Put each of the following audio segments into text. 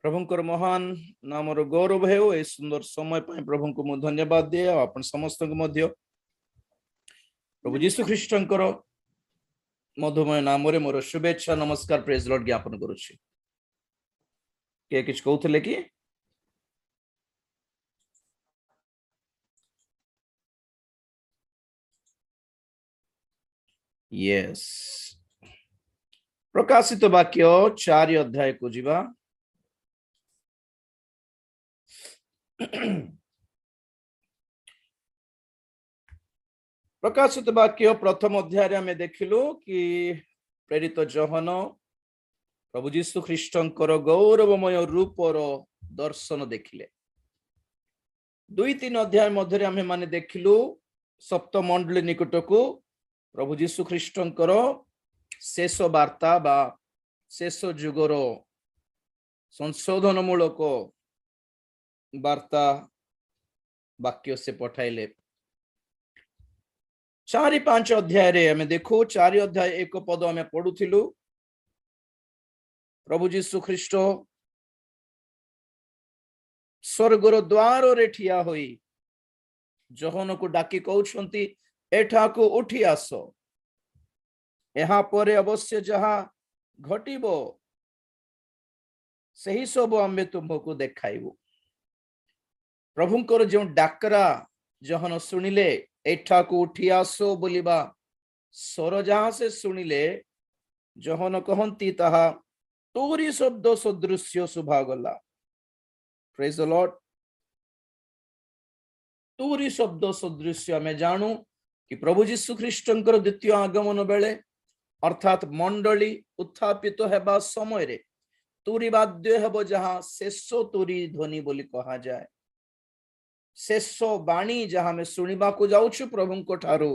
प्रभुंकर महान नाम गौरव है ए सुंदर समय पाए प्रभु को मु धन्यवाद दिए आपण समस्त प्रभु जीशु ख्रीष्टंकर मधुमय नाम रे मोर शुभेच्छा नमस्कार प्रेज लॉर्ड ज्ञापन करुछि। के किछ कहउथले कि यस प्रकाशित वाक्य 4 अध्याय को जीवा। प्रकाशित वाक्य प्रथम अध्याय में देखिलु कि प्रेरित जोहन प्रभु जीशु ख्रीष्टंकर गौरवमय रूपर दर्शन देखिले। 2-3 अध्याय मध्य आमे माने देखिलु सप्तमंडली निकट को प्रभु जीशु ख्रीष्टंकर शेष वार्ता बा शेष जुगर संशोधन मूलक वार्ता वाक्य से पठाइले। 4-5 अध्याय रे हमें देखो 4 अध्याय 1 पद हमें पढ़ुथिलु। प्रभु जीशु ख्रीष्ट स्वर्गर द्वार रे ठिया होई जोहन को डाकी कहउछंती एठा को उठी आसो, यहाँ परे अवश्य जहा घटिबो सही सब आमे तुमको देखाइबो। प्रभुंकर जो डाकरा जोहन सुनिले एठा को उठी आसो बोलिबा स्वर जहां से सुनिले जोहन कहंती ताहा तोरी शब्द सदृश्य शुभा गला। Praise the Lord. तोरी शब्द सदृश्य में जानू कि प्रभु जीशु ख्रीष्टंकर द्वितीय आगमन बेले अर्थात मंडली उत्थापित हेबा समय रे तुरी वाद्य हेबो जहां शेष तुरी ध्वनि बोली कहा जाए। शेष बाणी जहां में सुनिबा को जाउछु प्रभु को ठारू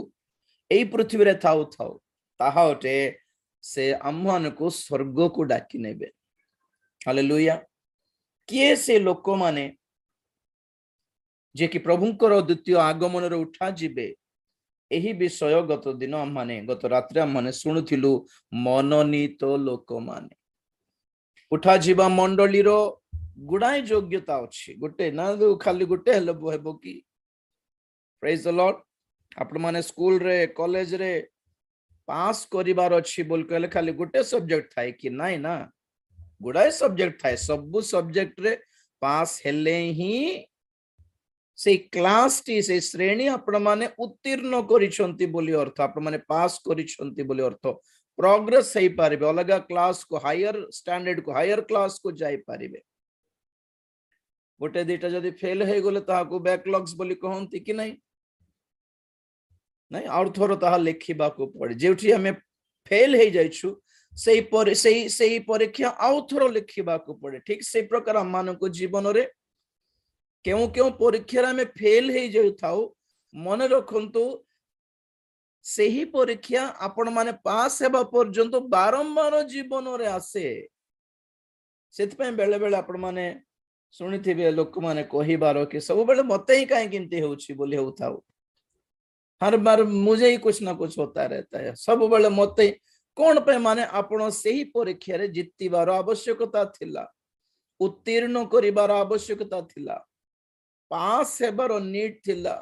एई पृथ्वी रे थाउ थाउ ताहा ओटे से आम्मान को स्वर्ग को डाकी नेबे। हालेलुया। किए से लोक माने जे कि प्रभुंकर द्वितीय आगमन रे उठा जिबे एही विषय गत दिन माने गत रात्रि माने सुनुथिलु। मनोनीत लोक माने उठा जीवा मंडली रो गुडाई योग्यता अछि गोटे ना खाली गोटे हेबो कि। Praise the Lord. आपण माने स्कूल रे कॉलेज रे पास करिवार अछि बोल कहले खाली गोटे सब्जेक्ट थाए कि नाही ना, गुडाई सब्जेक्ट थाए। सब सब्जेक्ट रे पास हेले ही से क्लास टी से श्रेणी आपण माने उत्तीर्ण करिसंती बोली अर्थ, आपण माने पास करिसंती बोली अर्थ। प्रोग्रेस हेई पारिबे, अलगा क्लास को हायर स्टैंडर्ड को हायर क्लास को जाई पारिबे। गोटे दीटा जदि फेल हे गले ताहाको बैकलॉग्स बोली कहंती कि नहीं नहीं और थोर ताहा लेखिबा को पड़े। जेउठी हमें फेल हे जाइछु सेही परीक्षा आउ थोर लेखिबा को पड़े। ठीक से प्रकार हम मानको जीवन रे क्यों परीक्षा में फेल हे जाउथाउ मन रखंतु सेही परीक्षा आपण माने पास हेबा पर्यंत बारंबार जीवन रे आसे। सेतपे बेले बेले आपण माने सुनी थे लोक माने कहिबार कि सब बेले मते ही काहे किंती होउछि बोली होउथाउ। हर बार मुझे ही कुछ ना कुछ होता रहता है। सब बेले मते कोन पे माने आपण सेही परीक्षा रे जितिबार आवश्यकता थिला, उत्तीर्ण करिबार आवश्यकता थिला, पास हेबार नीड थिला।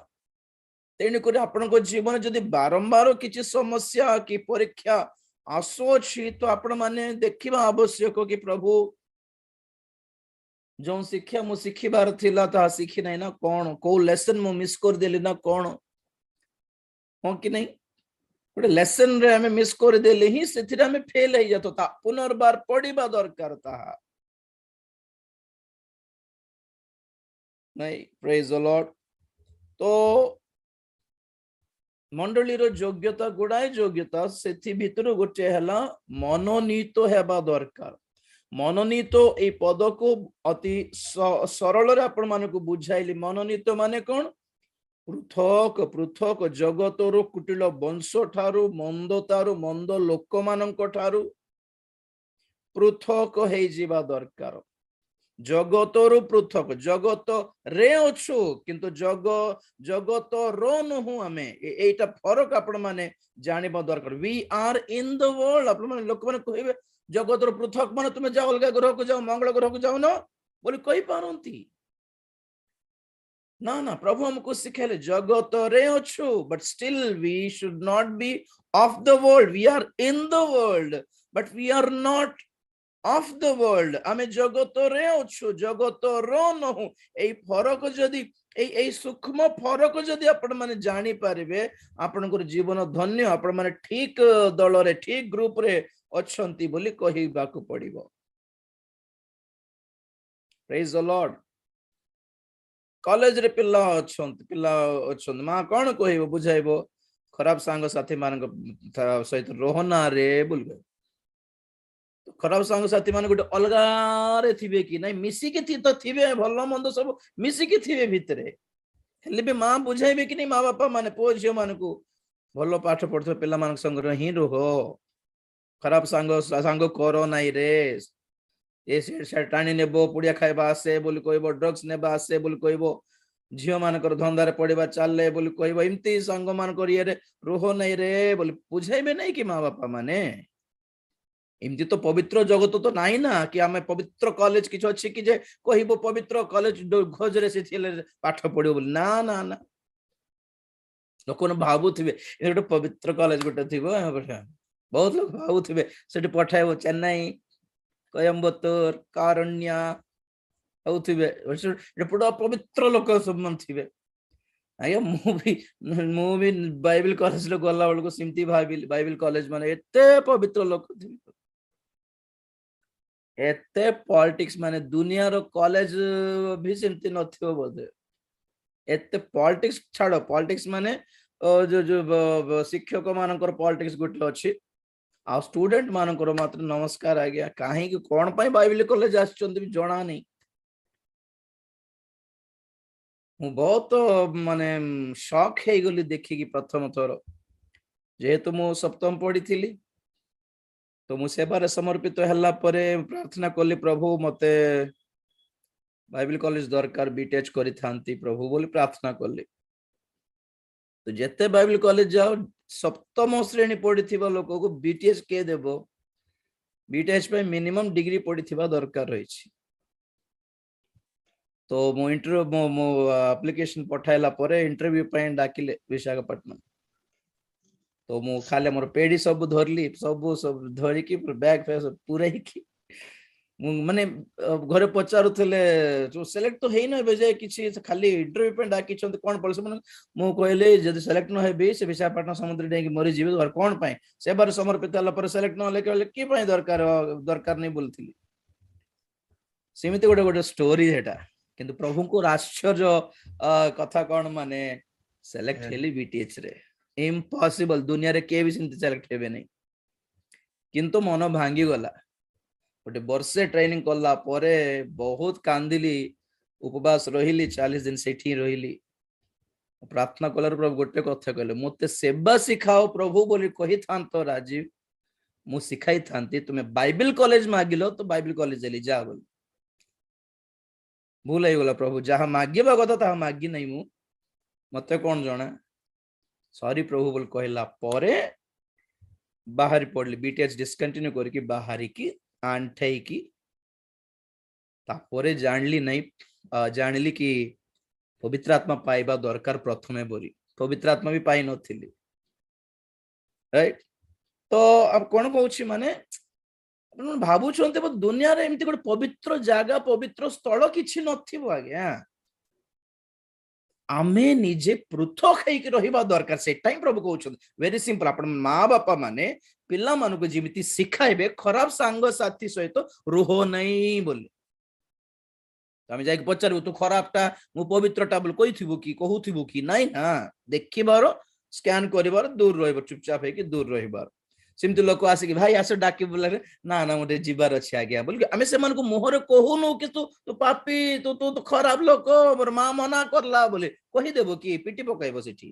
तेणु करी आपण को जीवन जदि बारंबार किछि समस्या कि परीक्षा आसो छी तो आपण माने देखिबा आवश्यक कि प्रभु जो शिक्षा मु शिखिबार थिला ता शिखि नहीं ना, कौन को लेसन मु मिस कर देली ना कौन हो कि नहीं। गोटे लेसन रे हमें मिस कर देले ही सेथिरे हमें फेल हे जातो ता पुनर्बार पढ़िबा दरकार ताहा नहीं। Praise the Lord. तो मंडली रो योग्यता गुडाई योग्यता सेथि भितर गोटे हला मनोनीत हेबा दरकार। मनोनीत ए पद को अति सरल रे आपण मानको बुझाइली। मनोनीत माने कोन? पृथक पृथक जगतर कुटिल वंश ठारू मंदतारू मंद लोक मानक ठारू पृथक हे जीवा दरकार। जगतर पृथक जगत रे अछु किंतु जगत रो नुहु आमे एटा फरक आपण माने जानिबा दरकार। We are in the world. आपण माने लोक माने कहबे जगतर पृथक माने तुम जाओ अलगा ग्रह को जाओ, मंगल ग्रह को जाओ ना, बोली कही पारंती ना ना प्रभु हमको सिखाइले जगत रे अच्छु but still we should not be of the world we are in the world but we are not of the world आमे जगत रे अच्छु जगत रो नहु एई फरक जदी एई सूक्ष्म फरक जदी आपण माने जानि पारिबे आपनकर जीवन धन्य आपण माने ठीक दल रे ठीक ग्रुप रे अछंती बोली कहिबाकू पड़िबो प्रेज द लॉर्ड कॉलेज रे पिल्ला अछंती मां कोन कहिबो बुझाइबो खराब सांग साथी मान सहित रोहना रे बोलबे खराब सांग साथी मान गोटे अलगा रे थिबे कि नहीं मिसिकी थी तो थिबे भल मंद सब मिसिकी थिबे भितरे हेले भी मां बुझाइबे कि नहीं माँ बापा माने पो झियो मान को भल पाठ पढ़थो पिल्ला मान संग ही रहो खराब सांग करो नहीं रे ए से टाणी नेबो पुड़िया खाइबा आसे बोली कहबो ड्रग्स नेबा आसे बोली कहबो झियो मानकर धंदारे पड़िबा चाले बोली कहबो एमती संग मानकर ये रे रोह नहीं रे बोली बुझाइबे नहीं कि माँ बापा माने एमती तो पवित्र जगत तो नहीं ना कि आमे पवित्र कॉलेज किछ अछि कि जे कहबो पवित्र कॉलेज खोज रे से पाठ पढ़ियो बोली ना ना ना लोक भावुथिबे ए गोटे पवित्र कॉलेज गोटे थिबो बहुत लोग भावुथिबे सेठी पठाइबो चेन्नई कोयम्बतूर कारण्या होथिबे पूरा पवित्र लोक सब मन थिबे आया मु भी बाइबल कॉलेज लो गला बेलको सिमती बाइबल कॉलेज माने एते पवित्र लोक थिबे एते पॉलिटिक्स माने दुनिया रो कॉलेज भी सिमती नथिबो बोधे एते पॉलिटिक्स छाड़ो पॉलिटिक्स माने जो जो शिक्षक मानकर पॉलिटिक्स गोटे अछि आ स्टूडेंट मानकर मात्र नमस्कार आ गया काहे कि कोन पई बाइबल कॉलेज आछचंती भी जणा नहीं मु बहुत माने शॉक हे गली देखि कि प्रथम थर जेहेतु मु सप्तम पढ़ी थिली तो मु सेवारे समर्पित हल्ला परे प्रार्थना कली प्रभु मते बाइबल कॉलेज दरकार बीटेच करी थांती प्रभु बोली प्रार्थना कली तो जेते बाइबल कॉलेज जाओ सप्तम श्रेणी पढ़ी लोक को बीटीएस के देबो बीटीएच पे मिनिमम डिग्री पढ़ी दरकार रही तो मो इंटरव्यू मो एप्लिकेशन पठाइला परे इंटरव्यू पे डाकिले विशाखापट्टनम तो मु खाले मोर पेडी सब धरली सब धरी की बैग फैग सब पूरा ही माने घरे पचारुथिले जो सिलेक्ट तो हेई न बेजे किछि खाली इंटरव्यू पे डाकी छन कोन पळस मन मु कहले जदी सिलेक्ट न हेबे से विशाखापट्टनम समुद्र डेंगी मरि जीवे और कोन पाए से बार समर्पित हला पर सिलेक्ट न ले कहले की पाए दरकार दरकार नहीं बोलथिली सेमिति गोटे गोटे स्टोरी हेटा किंतु प्रभु को आश्चर्य कथा कोन माने सिलेक्ट हेली बीटीएच रे इम्पॉसिबल दुनिया रे के भी सिलेक्ट हेबे नहीं किंतु मन भांगी गला गोटे वर्षे ट्रेनिंग कला परे बहुत कांदिली उपवास रहिली 40 दिन सेठी रहिली प्रार्थना कलार प्रभु गोटे कथा कहले मते सेवा सिखाओ प्रभु बोली कहि थांतो राजीव मु सिखाई थांती तुम्हें बाइबल कॉलेज मागिलो तो बाइबल कॉलेज चली जा बोल भूल गला प्रभु जहाँ मागिबा कथा ता मागी नहीं मु मते कौन जणा सॉरी प्रभु बोल कहला परे बाहर पड़ली बीटीएच डिस्कंटिन्यू करके बाहरी की आंठई की तापरे जानली नहीं जानली कि पवित्र आत्मा पाइबा दरकार प्रथमे बोली पवित्र आत्मा भी पाई नथिली राइट तो अब कौन कहूची माने भाबु छन्ते दुनिया रे एमती गोटे पवित्र जागा पवित्र स्थल किछि नथिबो आज्ञा आमे निजे पृथक हेकि रहिबा दरकार से टाइम प्रभु कहउछन वेरी सिंपल आपण माँ बापा माने पिल्ला मानु को जिमिति सिखाइबे खराब सांग साथी सहित रोह नहीं बोली आमे जाई पचारबो तू खराबटा मु पवित्रटा बोल कहिथिबो कि कहउथिबो कि नाही ना देखिबार स्कैन करिबार दूर रहिबो चुपचाप हेकि दूर रहिबार सिमति लोक आसे कि भाई आसे डाकी बोला ना ना मोटे जीवार अछि आज्ञा बोल आमे से मन को मोहरे कहूनु कि तू पापी तू तो खराब लोक मोर मां मना करला बोले कहि देबो कि पिटी पकाइबो सेठी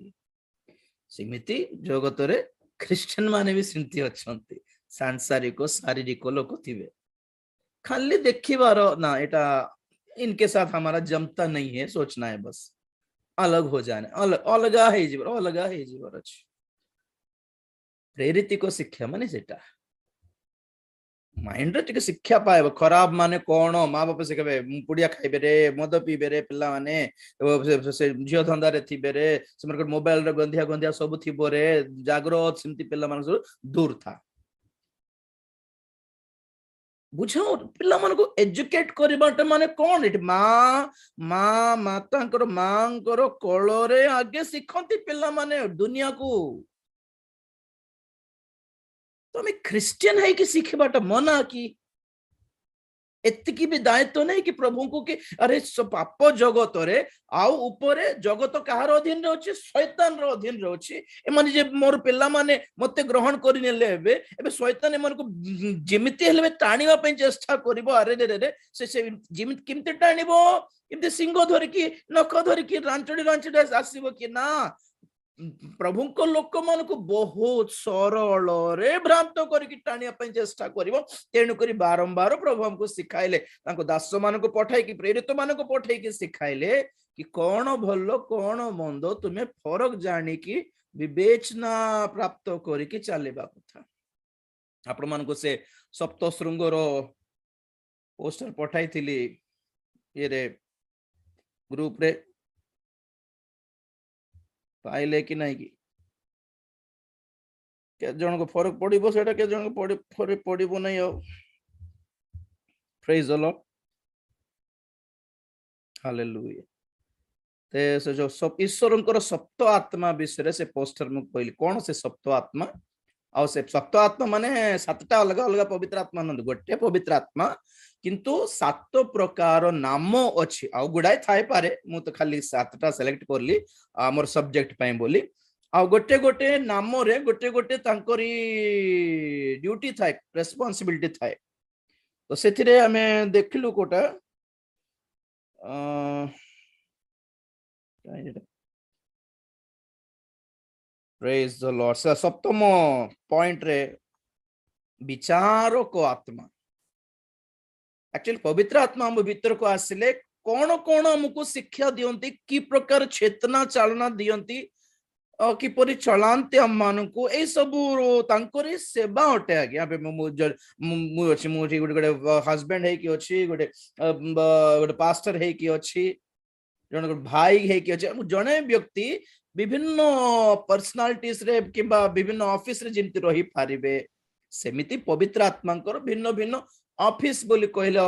सिमिति जगत रे क्रिश्चियन माने भी सिमति अछंती सांसारिक शारीरिक लोक थिबे खाली देखिबार ना एटा इनके साथ हमारा जमता नहीं है सोचना है बस अलग हो जाने अलगा है जीवन अछि प्रेरित को शिक्षा माने सेटा माइंड रे शिक्षा पाए खराब माने कौन माँ बाप शिखे पुड़िया खाइबे रे मद पीबे रे पिला माने से झियो धंदा रे थिबे रे से मोबाइल रे गंधिया गंधिया सब थिबो रे जागृत सेमती पिला मान दूर था बुझाओ पिला मान को एजुकेट करबाटा माने कौन एठी माँ माँ माता माँ कोଳରେ आगे शिखती पिला माने दुनिया को तमे क्रिश्चियन है कि शिखबाटा मना की एतिकी भी दायित्व नहीं कि प्रभु को कि अरे पाप जगत रे आउ ऊपरे जगत कहार अधीन रे अछि शैतान रो अधीन रे अछि ए माने जे मोर पिल्ला माने मते ग्रहण करि नेले एबे शैतान ए मन को जेमिति हेले टाणीवा पे चेष्टा करिवो अरे रे रे से जेमिति किमते टाणीबो इमते सिंह धरि की नख धरि की रांचडी रांचडी आसीबो कि ना प्रभु को लोक मान को बहुत सरल रे भ्रांत करके टाणिया चेष्टा करिवो तेणु करी बारंबार प्रभु हमको सिखाइले तांको दास मान को पठाई कि प्रेरित मान को पठाई कि सिखाइले कि कौन भलो कौन मंद तुम्हें फरक जानी कि विवेचना प्राप्त करके चलेबा कथा आपण मान को से सप्त श्रृंगर पोस्टर पठाई थिली ये रे ग्रुप रे पाइले कि नहीं कि के जन को फरक पड़िबो सेटा के जन को फरक पड़िबो नहीं हो प्रेज द लॉर्ड हालेलुया ते से जो सब ईश्वरंकर सप्त आत्मा विषय से पोस्टर में कहली कौन से सप्त आत्मा आ से सप्त आत्मा माने सातटा अलग अलग पवित्र आत्मा न गोटे पवित्र आत्मा किंतु सात प्रकार नाम अछि आ गुडाय थाई पारे मु तो खाली सातटा सिलेक्ट करली हमर सब्जेक्ट पई बोली आ गोटे गोटे नाम रे गोटे गोटे तांकरी ड्यूटी थाए रेस्पोंसिबिलिटी थाए तो सेथिरे हमें देखलु कोटा प्रेज द लॉर्ड सप्तम पॉइंट रे विचार को आत्मा एक्चुअली पवित्र आत्मा हम भीतर को आसिले कौन कौन हमको शिक्षा दियंती कि प्रकार चेतना चालना दियंती किपरि चलांते हम मान को ए सब तांकरी सेवा अटे आज्ञा मु अछि मु गोटे हस्बैंड है कि अछि गोटे गोटे पास्टर है कि अछि जन भाई है कि अछि जने व्यक्ति विभिन्न पर्सनालिटीज रे किबा विभिन्न ऑफिस रे जिंति रही पारिबे सेमिति पवित्र आत्मांकर भिन्न भिन्न ऑफिस बोली कहले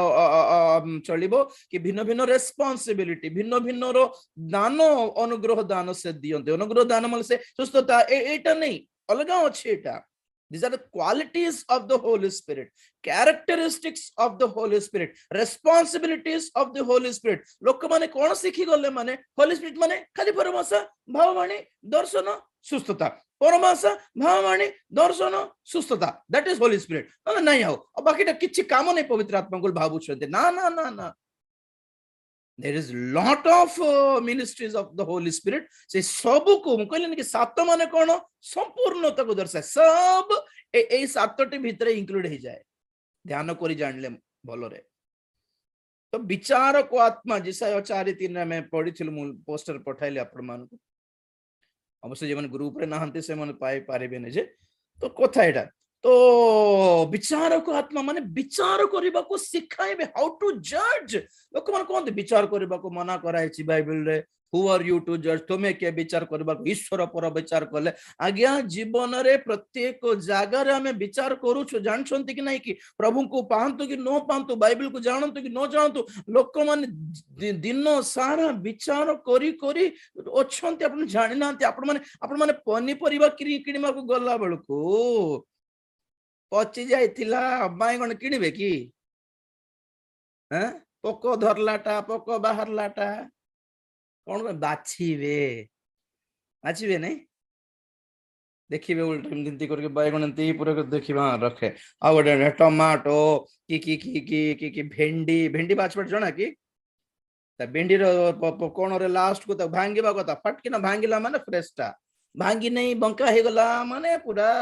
चलिबो कि भिन्न भिन्न रेस्पोंसिबिलिटी भिन्न भिन्न रो दान अनुग्रह दान से दियंते अनुग्रह दान मतलब से सुस्थता एटा नहीं अलग अछि एटा these are the qualities of the Holy Spirit, characteristics of the Holy Spirit, responsibilities of the Holy Spirit. लोक माने कोन सिखि गले माने Holy Spirit माने खाली परमाशा भाववाणी दर्शन सुस्थता परमाशा भाववाणी दर्शन सुस्थता that is Holy Spirit ना नहीं हो अब बाकीटा किछि काम नहीं पवित्र आत्मा को भावु छते ना ना ना ना there is lot of ministries of the Holy Spirit से सब को कहले कि सात माने कोन संपूर्णता को दर्शाए सब ए सातटी भीतर इंक्लूड हो जाए ध्यान करी जानले भलो रे तो विचार को आत्मा जिसा 4:3 में पढ़ी थिल मु पोस्टर पठाइले आपण मान को अवश्य जे मन ग्रुप रे नहंती से मन पाई पारिबे ने जे तो कथा एटा तो विचार को आत्मा माने विचार करबा को सिखाइबे हाउ टू जज लोक मन कोन विचार करबा को मना कराई छि बाइबल रे हु आर यू टू जज तुमे के विचार करबा को ईश्वर पर विचार करले आज्ञा जीवन रे प्रत्येक जागा रे हमें विचार करू छु जानछंती कि नहीं कि प्रभु को पांतु कि नो पांतु बाइबल को जानंतु कि नो जानंतु लोक मन दिन सारा विचार करी करी ओछंती अपन जानि नांती अपन माने पनी परिबा किनिमा को गल्ला बेलको पची जाइथिला बाइगण किनिबे कि पोको धरलाटा पोको बाहरलाटा कौन बाछिबे बाछिबे नहीं देखिबे उल्टा गिनती करके बाइगण एंती पूरा देखिबा रखे आ गोटे टमाटो की भेंडी भेंडी बाछपट जणा कि भेंडी रो कोन रे लास्ट को त भांगीबा कथा फटकिना भांगिला माने फ्रेशटा भांगी नहीं बंका हे गला माने पूरा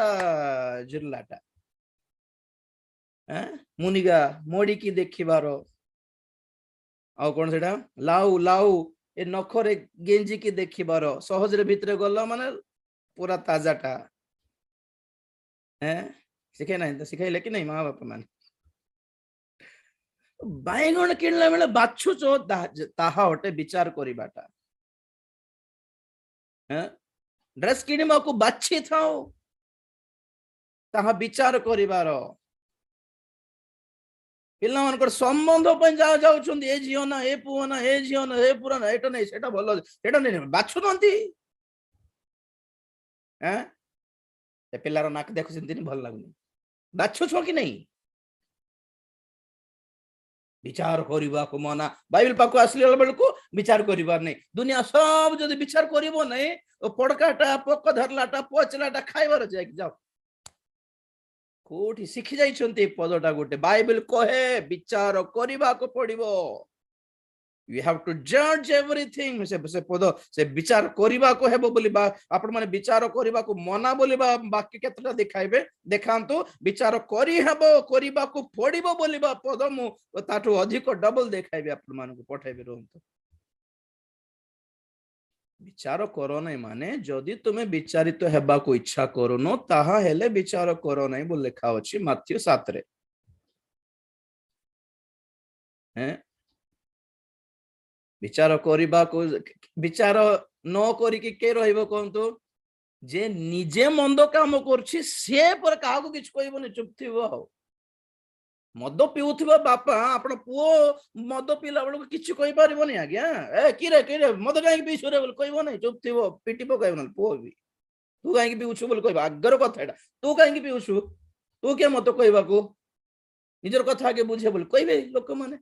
जुरलाटा मुनिगा मोड़ी की देखिबार आ कौन सेटा लाउ लाउ ए नखरे गेंजी की देखिबार सहज रे भितरे गला माने पूरा ताजाटा सिखाई नहीं तो सिखाइले कि नहीं माँ बाप माने ବାଇଗଣ କିଣିଲା ବେଳେ ବାଛୁଛ ତାହା ଅଟେ ବିଚାର କରିବାଟା। ଡ୍ରେସ କିଣିବାକୁ ବାଛି ଥାଉ, ତାହା ବିଚାର କରିବାର। ପିଲାମାନଙ୍କର ସମ୍ବନ୍ଧ ପାଇଁ ଯାହା ଯାଉଛନ୍ତି, ଏ ଝିଅ ନା, ଏ ପୁଅ ନା, ଏ ଝିଅ ନା, ଏ ପୁରା ନା, ଏଟା ନାଇଁ ସେଟା ଭଲ, ସେଟା ନାଇଁ, ବାଛୁନାହାନ୍ତି। ସେ ପିଲାର ନାକ ଦେଖୁଛନ୍ତି ଭଲ ଲାଗୁନି, ବାଛୁଛ କି ନାଇଁ? ବିଚାର କରିବାକୁ ମନା। ବାଇବେଲ ପାଖକୁ ଆସିଲା ବେଳକୁ ବିଚାର କରିବାର ନାହିଁ। ଦୁନିଆ ସବୁ ଯଦି ବିଚାର କରିବ ନାହିଁ, ପଡକାଟା, ପୋକ ଧରିଲାଟା, ପଚଲାଟା ଖାଇବାର ଯାଇକି ଯାଅ। କୋଉଠି ଶିଖି ଯାଇଛନ୍ତି ଏ ପଦଟା? ଗୋଟେ ବାଇବେଲ କହେ ବିଚାର କରିବାକୁ ପଡିବ। You have to judge everything. ସେ ପଦ ସେ ବିଚାର କରିବାକୁ ହେବ ବୋଲି ଆପଣ ମାନେ ବିଚାର କରିବାକୁ ମନା ବୋଲି ବାକ୍ୟ କେତେଟା ଦେଖାଇବେ? ଦେଖାନ୍ତୁ। ବିଚାର କରିହେବ, କରିବାକୁ ପଡିବ ବୋଲି ପଦ ମୁଁ ତାଠୁ ଅଧିକ ଡବଲ ଦେଖାଇବି, ଆପଣ ମାନଙ୍କୁ ପଠାଇବି। ରୁହନ୍ତୁ। ବିଚାର କର ନାହିଁ ମାନେ ଯଦି ତୁମେ ବିଚାରିତ ହେବାକୁ ଇଚ୍ଛା କରୁନ, ତାହା ହେଲେ ବିଚାର କର ନାହିଁ ବୋଲି ଲେଖା ଅଛି ମାଥ୍ୟୁ 7 ରେ। ବିଚାର କରିବାକୁ, ବିଚାର ନ କରିକି କେ ରହିବ କୁହନ୍ତୁ? ଯେ ନିଜେ ମନ୍ଦ କାମ କରୁଛି ସେ ପରେ କାହାକୁ କିଛି କହିବନି, ଚୁପ ଥିବ। ଆଉ ମଦ ପିଉଥିବା ବାପା ଆପଣ ପୁଅ ମଦ ପିଇଲା ବେଳକୁ କିଛି କହିପାରିବନି, ଆଜ୍ଞା ଏ କିରେ କିରେ ମଦ କାହିଁକି ପିଇଛୁ ରେ ବୋଲି କହିବ ନାହିଁ, ଚୁପ ଥିବ। ପିଟି ପକାଇବ ନା ପୁଅ ବି, ତୁ କାହିଁକି ପିଉଛୁ ବୋଲି କହିବ। ଆଗର କଥା ଏଟା, ତୁ କାହିଁକି ପିଉଛୁ, ତୁ କିଏ ମତେ କହିବାକୁ? ନିଜର କଥା ଆଗେ ବୁଝେ ବୋଲି କହିବେ ଲୋକମାନେ।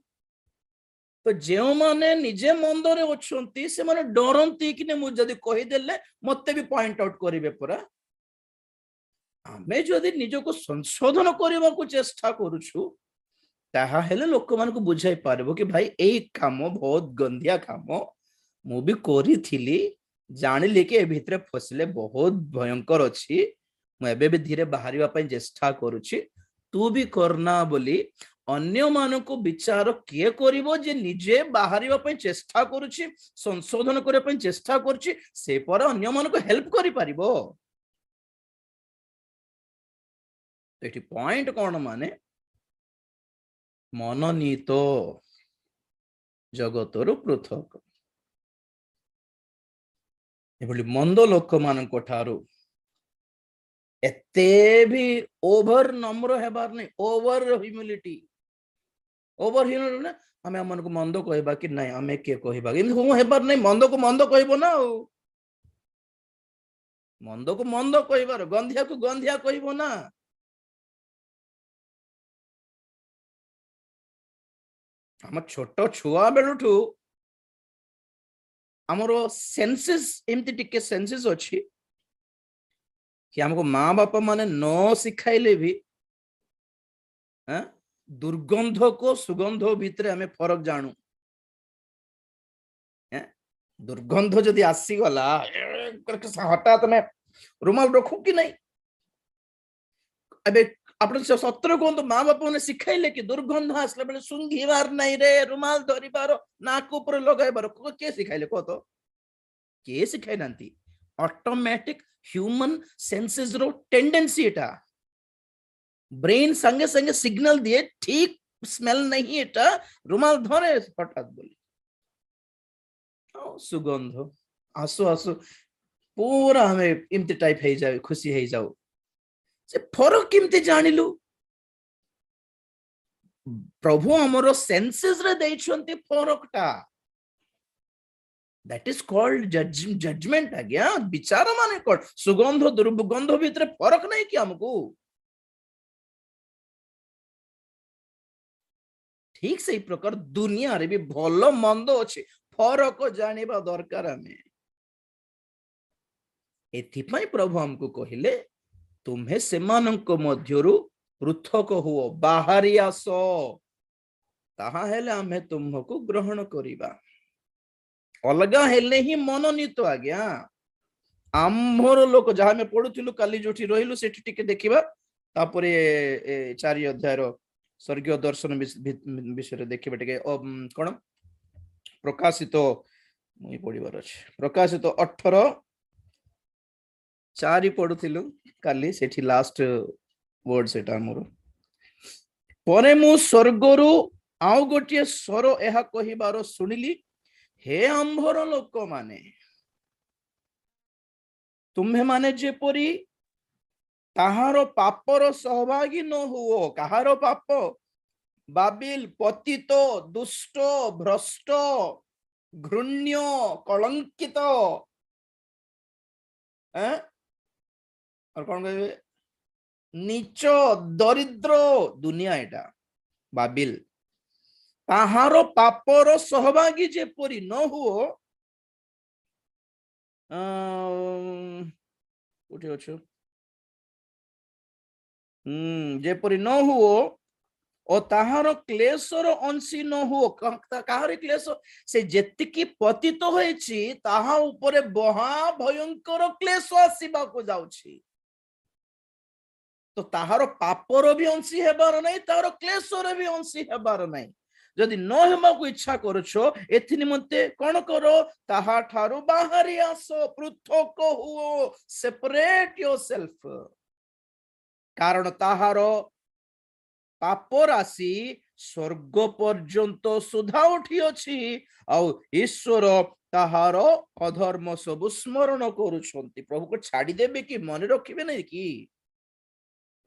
ତ ଯେଉଁମାନେ ନିଜେ ମନ୍ଦରେ ଅଛନ୍ତି ସେମାନେ ଡରନ୍ତି କି ମୁଁ ଯଦି କହିଦେଲେ ମତେ ବି ପଏଣ୍ଟ ଆଉଟ କରିବେ ପରା। ଆମେ ଯଦି ନିଜକୁ ସଂଶୋଧନ କରିବାକୁ ଚେଷ୍ଟା କରୁଛୁ, ତାହା ହେଲେ ଲୋକମାନଙ୍କୁ ବୁଝାଇ ପାରିବ କି ଭାଇ ଏଇ କାମ ବହୁତ ଗନ୍ଧିଆ କାମ, ମୁଁ ବି କରିଥିଲି, ଜାଣିଲି କି ଏ ଭିତରେ ଫସିଲେ ବହୁତ ଭୟଙ୍କର ଅଛି, ମୁଁ ଏବେ ବି ଧୀରେ ବାହାରିବା ପାଇଁ ଚେଷ୍ଟା କରୁଛି, ତୁ ବି କରନା ବୋଲି ଅନ୍ୟମାନଙ୍କୁ ବିଚାର କିଏ କରିବ? ଯେ ନିଜେ ବାହାରିବା ପାଇଁ ଚେଷ୍ଟା କରୁଛି, ସଂଶୋଧନ କରିବା ପାଇଁ ଚେଷ୍ଟା କରୁଛି, ସେ ପରେ ଅନ୍ୟମାନଙ୍କୁ ହେଲ୍ପ କରିପାରିବ। ଏଠି ପଏଣ୍ଟ କଣ? ମାନେ ମନୋନୀତ ଜଗତରୁ ପୃଥକ। ଏଭଳି ମନ୍ଦ ଲୋକମାନଙ୍କ ଠାରୁ ଏତେ ବି ଓଭର ନମ୍ର ହେବାର ନାହିଁ। ଓଭର ହ୍ୟୁମିଲିଟି, ଓଭର ହ୍ୟୁମିଲିଟି ନା ଆମେ ଆମମାନଙ୍କୁ ମନ୍ଦ କହିବା କି ନାଇଁ, ଆମେ କିଏ କହିବା? କିନ୍ତୁ ମୁଁ ହେବାର ନାହିଁ। ମନ୍ଦକୁ ମନ୍ଦ କହିବ ନା, ଆଉ ମନ୍ଦକୁ ମନ୍ଦ କହିବାର, ଗନ୍ଧିଆକୁ ଗନ୍ଧିଆ କହିବ ନା। ଆମ ଛୋଟ ଛୁଆ ବେଳୁଠୁ ଆମର ସେନ୍ସେସ୍ ଏମିତି ଟିକେ ସେନ୍ସେସ୍ ଅଛି କି ଆମକୁ ମା ବାପା ମାନେ ନ ଶିଖାଇଲେ ବି ଦୁର୍ଗନ୍ଧ को ସୁଗନ୍ଧ ଭିତରେ ଆମେ ଫରକ ଜାଣୁ। ଦୁର୍ଗନ୍ଧ ଯଦି ଆସିଗଲା ହଠାତ୍ ଆମେ ରୁମାଲ ରଖୁ କି ନାହିଁ? ଏବେ ଆପଣ ସତରେ କୁହନ୍ତୁ, ମା ବାପା ମାନେ ଶିଖାଇଲେ କି ଦୁର୍ଗନ୍ଧ ଆସିଲା ବେଳେ ଶୁଙ୍ଘିବାର ନାହିଁ ରେ, ରୁମାଲ ଧରିବାର, ନାକ ଉପରେ ଲଗାଇବାର? କିଏ ଶିଖାଇଲେ କହ ତ? କିଏ ଶିଖାଇ ନାହାନ୍ତି। ଅଟୋମେଟିକ ହ୍ୟୁମାନ ସେନ୍ସେସ ର टेंडेंसी एटा, ब्रेन संगे संगे सिग्नल दिए ठीक स्मेल नहीं एटा, रुमाल धरे हठात बोली सुगंध आसु आसु पूरा हमें इमती टाइप है जाए, खुशी है जाओ। से फरक किमती जानिलु? प्रभु हमरो सेंसेस रे देइछंती फरकटा। That is called judgment. आज्ञा विचार माने कोन? सुगंध दुर्गंध भीतर फरक नहीं कि हमको? ठीक से प्रकार दुनिया रे भी भलो मंद अछि, फरक जानिबा दरकार। हमें एथिपाई प्रभु हमको कहिले तुम्हें सेमानंक मध्यरु पृथक हुओ, बाहरी आसो, ताहा हेले आमे तुमको ग्रहण करिबा। अलगा हेले ही मनोनीत। आज्ञा आम्भर लोक जहाँ में पढ़ुथिलु काली जोठी रहिलु सेठी टिके देखिबा, तापरे 4 अध्याय रो स्वर्गीय दर्शन विषय देखिबा टिके कोन प्रकाशित मुई पढ़िबार अछि। प्रकाशित 18:4 पढ़ुथिलु काली, सेठी लास्ट वर्ड सेटा हमरो। परे मु स्वर्गरु आउ गोटे स्वर यह कहिबार सुनिली, हे आंभर लोक माने तुम्हे माने जेपरी ताहार पापर सहभागी न हुओ। कहार पाप? बाबिल पतित दुष्ट भ्रष्ट घृण्य कलंकित और कौन कहे नीच दरिद्र दुनिया एटा बाबिल ताहार पापर सहभागी जेपरी न हुओ। उठे अच्छो जेपरी न हुओ और ताहार क्लेशर अंशी न हुओ। कहार क्लेश? से जेतिकी पतित होईछि ताहा उपरे बहा भयंकर क्लेश आसीबाको जाउछि। तो ताहार पापर भी अंशी हेबार नहीं, ताहार क्लेशर भी अंशी हेबार नहीं। जदि न हेबाको इच्छा करुछो एथि निमंते कोन करो? ताहा ठारू बाहरी आसो, पृथक हुओ, सेपरेट योरसेल्फ। कारण ताहार पाप राशि स्वर्ग पर्यंत सुधा उठी अछि आउ ईश्वर ताहार अधर्म सब स्मरण करुछंती। प्रभु को छाड़ी देबे कि मन रखिबे नहीं कि?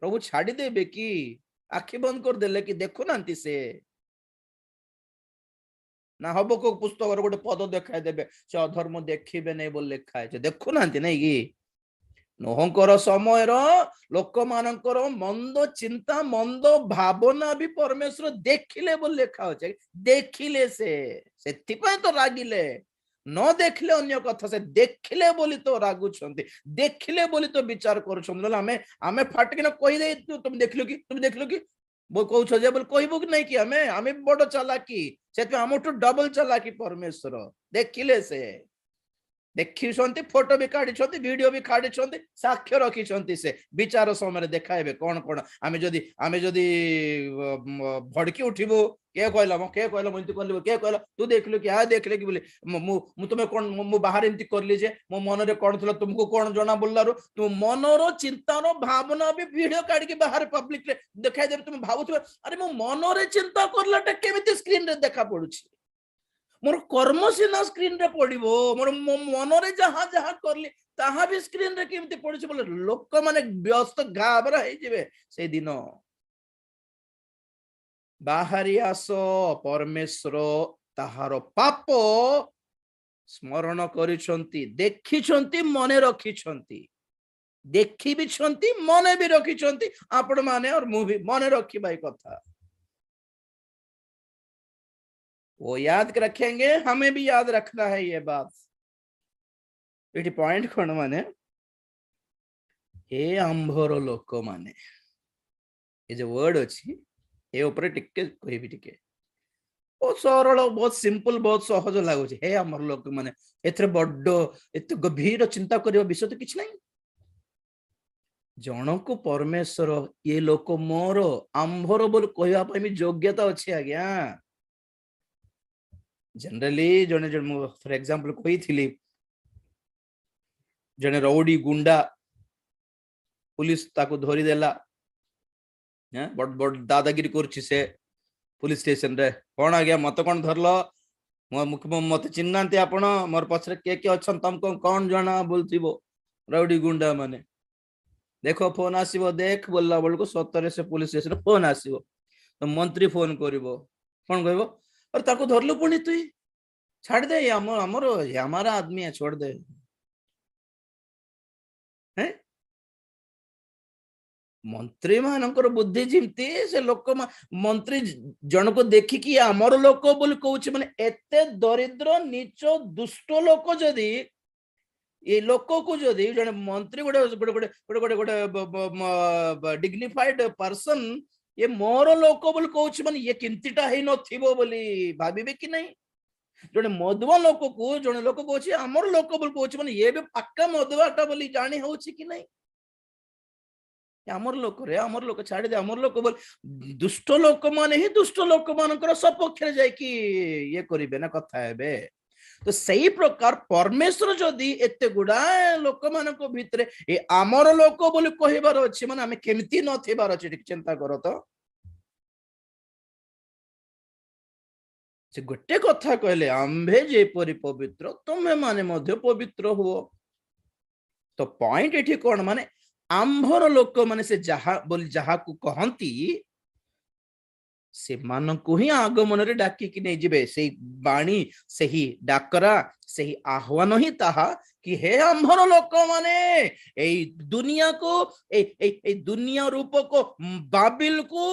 प्रभु छाड़ी देबे कि आखि बंद कर देले कि देखु नांती से ना हबो को पुस्तक गोटे पद देखाई देबे से अधर्म देखिबे नहीं बोल लिखा है, देखु नांती नहीं कि? नोहंकर समय लोक मानकर मंद चिंता मंद भावना भी परमेश्वर देखिले बोल लिखा होचे। देखिले से तो रागिले, न देखिले अन्य कथा, से देखिले बोली तो रागुछंती, देखिले बोली तो विचार करूछंती। आमे आमे फाटकिना कहि दे तुम देखिलो कि, तुम देखिलो कि बो कहउछ जे बोल कहबो कि नहीं कि आमे बड़ चालाकी, सेते हमटू डबल चालाकी परमेश्वर देखिले से देखी फोटो भी काढ़ी वीडियो भी काढ़ी साक्ष्य रखी से विचार समय देखाइबे कौन कौन आमे जदि भड़की उठिबो के कहला मुझे कहली के कहला तू देखलु कि देखले कि बोले मु तुम कौन मु बाहर एमती करली जे मो मन रे कौन थला तुमको कौन जना बोललारो तू मनरो चिंतानो भावना भी वीडियो काढ़ के बाहर पब्लिक रे देखाइ देबे। तुम भाबुथबे अरे मो मन रे चिंता करलाटा केमिति स्क्रीन रे देखा पड़ुछि, मोर कर्म सीना स्क्रीन रे पड़िबो, मोर मन रे जहां जहां करली ताहा भी स्क्रीन रे केमिति पड़ुछि बोले लोक माने व्यस्त घाबरा हे जिवे। से दिन बाहरी आसो परमेश्वर ताहार पाप स्मरण करिसंती, देखिसंती, मने रखिसंती, देखि भी छंती, मने भी रखिसंती। आपण माने और मु भी मने रखिबाई कथा वो याद रखेंगे, हमें भी याद रखना है ये बात। ये पॉइंट कौन माने हे आंभर लोक माने ये जो वर्ड अच्छी ये ऊपर टिके कोई भी टिके बहुत सरल, बहुत सिंपल, बहुत सहज लगुच। हे आंभर लोक माने एथरे बड्ड एत गभीर चिंता करियो विषय तो किछ नहीं। जनक परमेश्वर ये लोक मोर आंभर बोल कहवा पे भी योग्यता अच्छी आज्ञा। जनरली जने जने फॉर एग्जांपल कही थिली जने रौडी गुंडा पुलिस ताको धरी देला बड़ बड़ दादागिरी करछि से पुलिस स्टेशन रे कोन आ गया मत कोन धरलो मत चिन्नांती आपण मोर पछरे के अछन तुमको कोन जाना बोलथिबो रौडी गुंडा माने देखो फोन आसीबो देख बोलला बोल को सतरे से पुलिस स्टेशन फोन आसीबो तो मंत्री फोन करिवो कोन कहबो और ताको धरलो पुनी तुई छाड़ दे हमरो हमारा आदमी है छोड़ दे हैं। मंत्री मानकर बुद्धि जिमती से लोक मंत्री जन को देखिकी आमर लोक बोली कहूछि माने एते दरिद्र नीच दुष्ट लोक जदि ये लोक को जदि जने मंत्री गोटे गोटे गोटे गोटे गोटे डिग्निफाइड पर्सन ये मोर लोक बोली कहूछि माने ये किंतिटा हे नथिबो बोली भाबिबे कि नहीं। जने मधुआ लोक को जने लोक कहूछि आमर लोक बोली कहूछि माने ये भी पक्का मधुआटा बोली जानी होछि कि नहीं। आमर लोक रे आमर लोक छाड़ी दे आमर लोक बोल दुष्ट लोक माने ही दुष्ट लोक मानकर सपक्ष रे जाय कि ये करिवे ना कथा हेबे। तो सही प्रकार परमेश्वर जदि एते गुडा लोक मानक भितरे ए आमर लोक बोली कहिबार अछि माने हमें केमिति न थिबार अछि चिंता करो तो से गोटे कथा कहले आंभे जेपरि पवित्र तुमे माने मध्य पवित्र हुओ। तो पॉइंट एठी कोन माने आंभर लोक माने से जहा बोली जहा को कहंती से मानकु ही आगमन रे डाकी कि नै जिबे से बाणी से ही डाकरा से ही आह्वान ही ताहा कि हे आंभर लोक माने ए दुनिया को ए दुनिया रूप को बाबिल को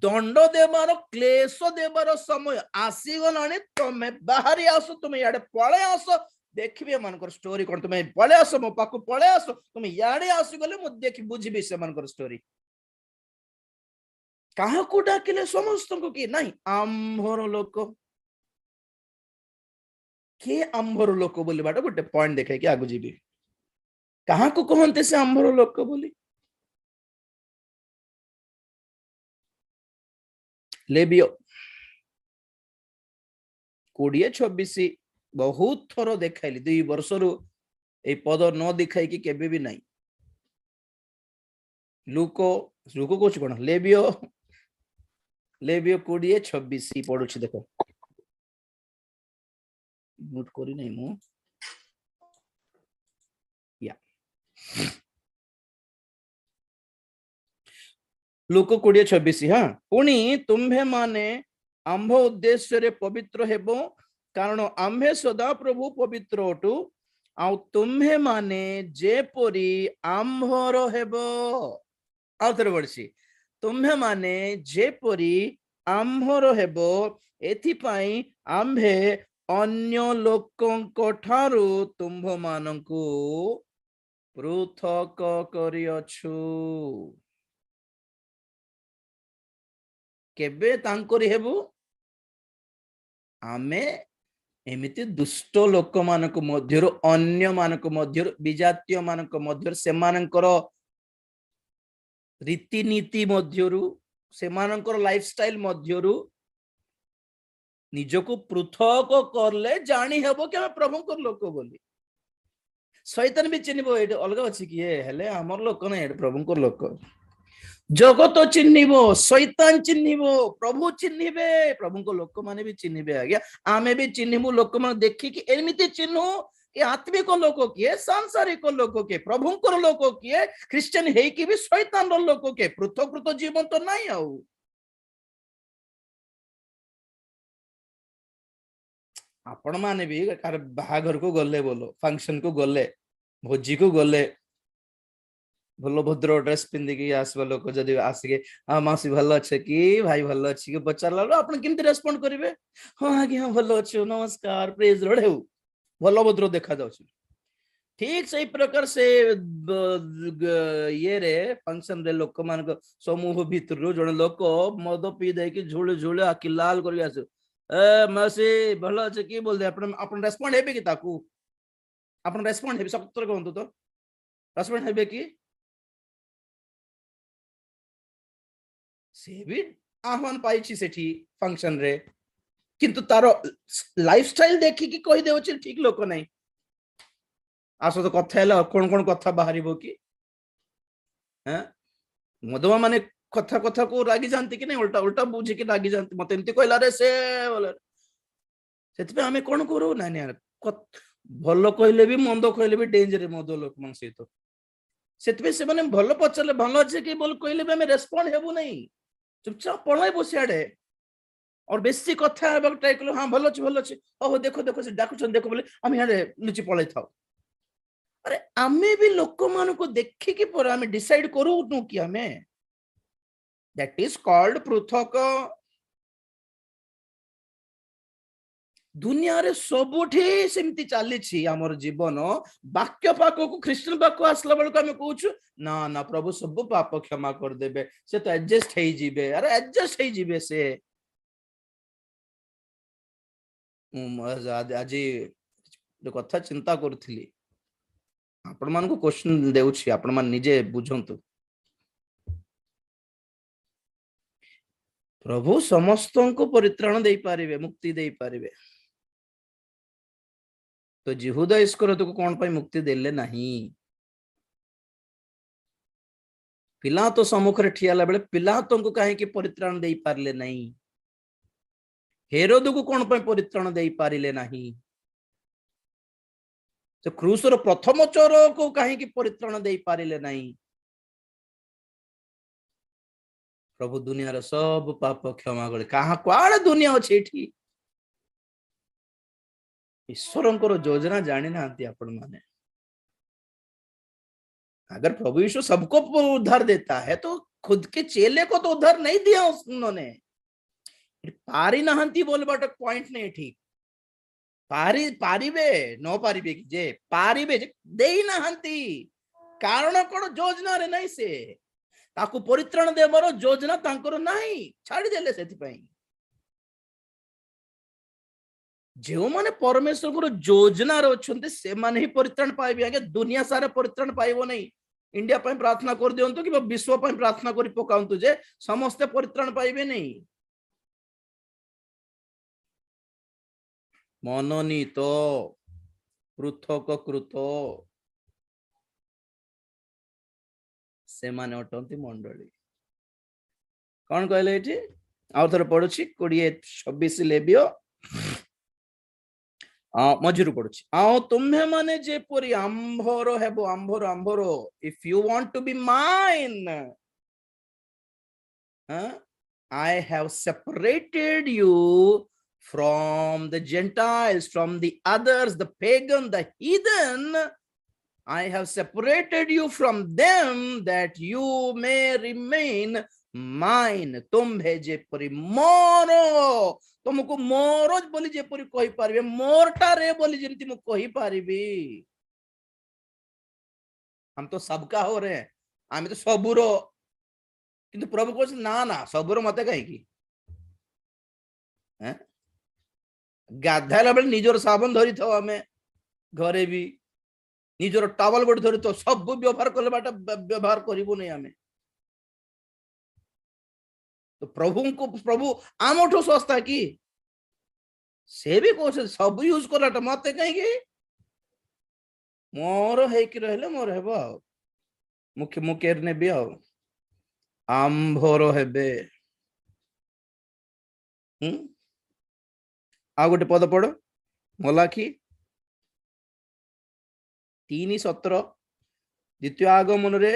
दंड देबार क्लेश देबार समय आसी गलानी तमे बाहरी आसो तुम याडे पळे आसो देखिबे मानकर स्टोरी कोन तुम पळे आसो मो पाकु पळे आसो तुम याडे आसी गले मु देखि बुझिबे से मानकर स्टोरी कहा को डाकिले समस्त को कि नहीं आंभर लोक के आंभर लोक बोली बाटा गोटे पॉइंट देखे कि आगु जीबी कहा को कहंते से आंभर लोक बोली लेबियो 20-26 बहुत थरो देखाइली 2 वर्ष रु ए पद न दिखाई कि केबे भी नहीं लुको लुको कोच कोन लेबियो 20-26 पढुछि देखो नोट करी नहीं मु या लुको 20-26 हाँ पुणी तुम्भे माने आंभ उद्देश्य रे पवित्र हेबो कारण आंभे सदा प्रभु पवित्र अटु आ तुम्भे माने जेपरि आंभर हेबो आउथरे वर्षी तुम्हे माने जेपरि आंभर हेबो एथि पई आंभे अन्य लोकंक ठारू तुम्भ मानंकु पृथक करियछु केबे तांकरी हेबु आमे एमिति दुष्ट लोक मानक मध्यरु अन्य मानक मध्यरु विजातीय मानक मध्यरु सेमानकर रीतिनीति मध्यरु सेमानकर लाइफस्टाइल मध्यरु निजको पृथक करले जानी हेबो कि प्रभुकर लोक बोली शैतान भी चिन्हबो एट अलग अछि कि हेले हमर लोक नै एट प्रभुकर लोक जगत चिन्हिबो शैतान चिन्हिबो प्रभु चिन्हिबे प्रभुको लोक माने भी चिन्हिबे आज्ञा आमे भी चिन्हिबो लोक माने देखि कि एमिति चिन्हु कि आत्मिक लोक किए सांसारिक लोक किए प्रभुकर लोक किए क्रिश्चियन हेई कि भी शैतान रो लोक किए पृथक पृथक जीवन तो नाही आउ आपण माने भी कार बाहाघर को गले बोलो फंक्शन को गले भोजी को गले भलो भद्र ड्रेस पिंदी की आसबा लोक जदी आसिके आ मासी भलो अछि कि भाई भलो अछि कि पचारला आपण केमति रेस्पोंड करिवे हां आज्ञा भलो अछि नमस्कार प्रेज लॉर्ड हेउ भलो भद्र देखा जाउछि ठीक सही प्रकार से ये रे फंक्शन रे लोक मान को समूह भीतर जण लोक मद पी दे कि झुळ झुळ आखि लाल करि आसु ए मासी भलो अछि कि बोल दे आपण आपण रेस्पोंड हेबे कि ताकू आपण रेस्पोंड हेबे सत्तर कहंतु तो रेस्पोंड हेबे कि से भी आह्वान पाइछि सेठी फंक्शन रे किंतु तारो लाइफस्टाइल देखि कि कहि देउ छी ठीक लोक नै आसो तो कथा हैला कोन कोन कथा बाहरिबो कि हैं मधुमा माने कथा कथा को रागी जानती कि नहीं उल्टा उल्टा बुझी कि रागी जानती मते एंती कहला रे से बोले सेति पे हमें कोन करू ना यार भलो कहले भी मंदो कहले भी डेंजर मद लोक मन सहित सेति पे से माने भलो पचले भलो अछि कि बोल कहले भी हमें रेस्पोंड हेबु नहीं चुपचाप पळाई बसियाडे और बेसी कथा हेबा ट्राई कलो हां भलो अछि ओ देखो देखो से डाकुछन देखो बोले हम यारे लुचि पळाई थाओ अरे आमे भी लोक मान को देखि कि पर आमे डिसाइड करू नु कि आमे दैट इज कॉल्ड पृथक दुनिया रे सबुठी सेमति चाली छी हमर जीवन वाक्य पाक को क्रिश्चियन पाक आसला बेल को आमे कहूछु ना ना प्रभु सब पाप क्षमा कर देबे से तो एडजस्ट हेई जिबे अरे एडजस्ट हेई जिबे से आज जो कथा चिंता करथली आपण मान को क्वेश्चन देउछि आपण मान निजे बुझंतु प्रभु समस्तन को परित्राण दे पारिबे मुक्ति दे पारिबे तो यहूदा इस्करियोत को कोन पई मुक्ति देले नहीं पिलातो सम्मुख रे ठियाला बेले पिलातो को काहे कि परित्राण दे पारले नहीं हेरोद को कौन पे परित्राण दे पारिले नाही तो क्रूसर प्रथम चोर को कहीं परित्राण दे पारिले नाही प्रभु दुनिया सब पाप क्षमा करे कहा कुआड़े दुनिया अच्छे एठी ईश्वर योजना जानी ना आपण माने अगर प्रभु यीशु सबको उद्धार देता है तो खुद के चेले को तो उद्धार नहीं दिया उन्होंने पारी नहंती बोल बाट पॉइंट नहीं ठीक पारी पारिबे न पारिबे कि जे पारिबे देई नहंती कारण कोन योजना रे नहीं से ताकू परित्राण देवर योजना तांकर नहीं छाड़ी देले सेति पई जो माने परमेश्वर योजना रे अछंते से माने ही परित्राण पाइबे आगे दुनिया सारा परित्राण पाइबो नहीं इंडिया पई प्रार्थना कर दियंतु कि विश्व पई प्रार्थना करी पकाउंतु जे समस्त परित्राण पाइबे नहीं मनोनीत पृथक कृत से माने अटंती मंडली कौन कहले एठी आउ थरे पढुछि 20:26 लेबियो मजूर पड़ुछि आओ तुम्हें माने जे परी आंभर हेबो आंभर आंभर if you want to be mine I have separated you from the Gentiles, from the others, the pagan, the heathen. I have separated you from them that you may remain mine. तुम भेजे परी मोरो तुमको मोरो बोली जे परी कहि पारिबे मोरटा रे बोली जेंति मु कहि पारिबी हम तो सबका हो रहे हैं आमे तो सबुरो किंतु प्रभु को ना ना सबुरो मते कहि की हैं गाधाला बेले निजर साबन धरी थो आमे घरे भी निजर टावल बड धरी तो सब व्यवहार करले बाटा व्यवहार करिबो नै आमे तो प्रभु आमठो सस्ता की से भी को सब यूज करलाटा मते कहि की मोर हे कि रहले मोर हेबो मुख्य मुकेर ने भी आंभर हेबे आ गोटे पद पढ़ मलाखी 3:17 द्वितीय आगमन रे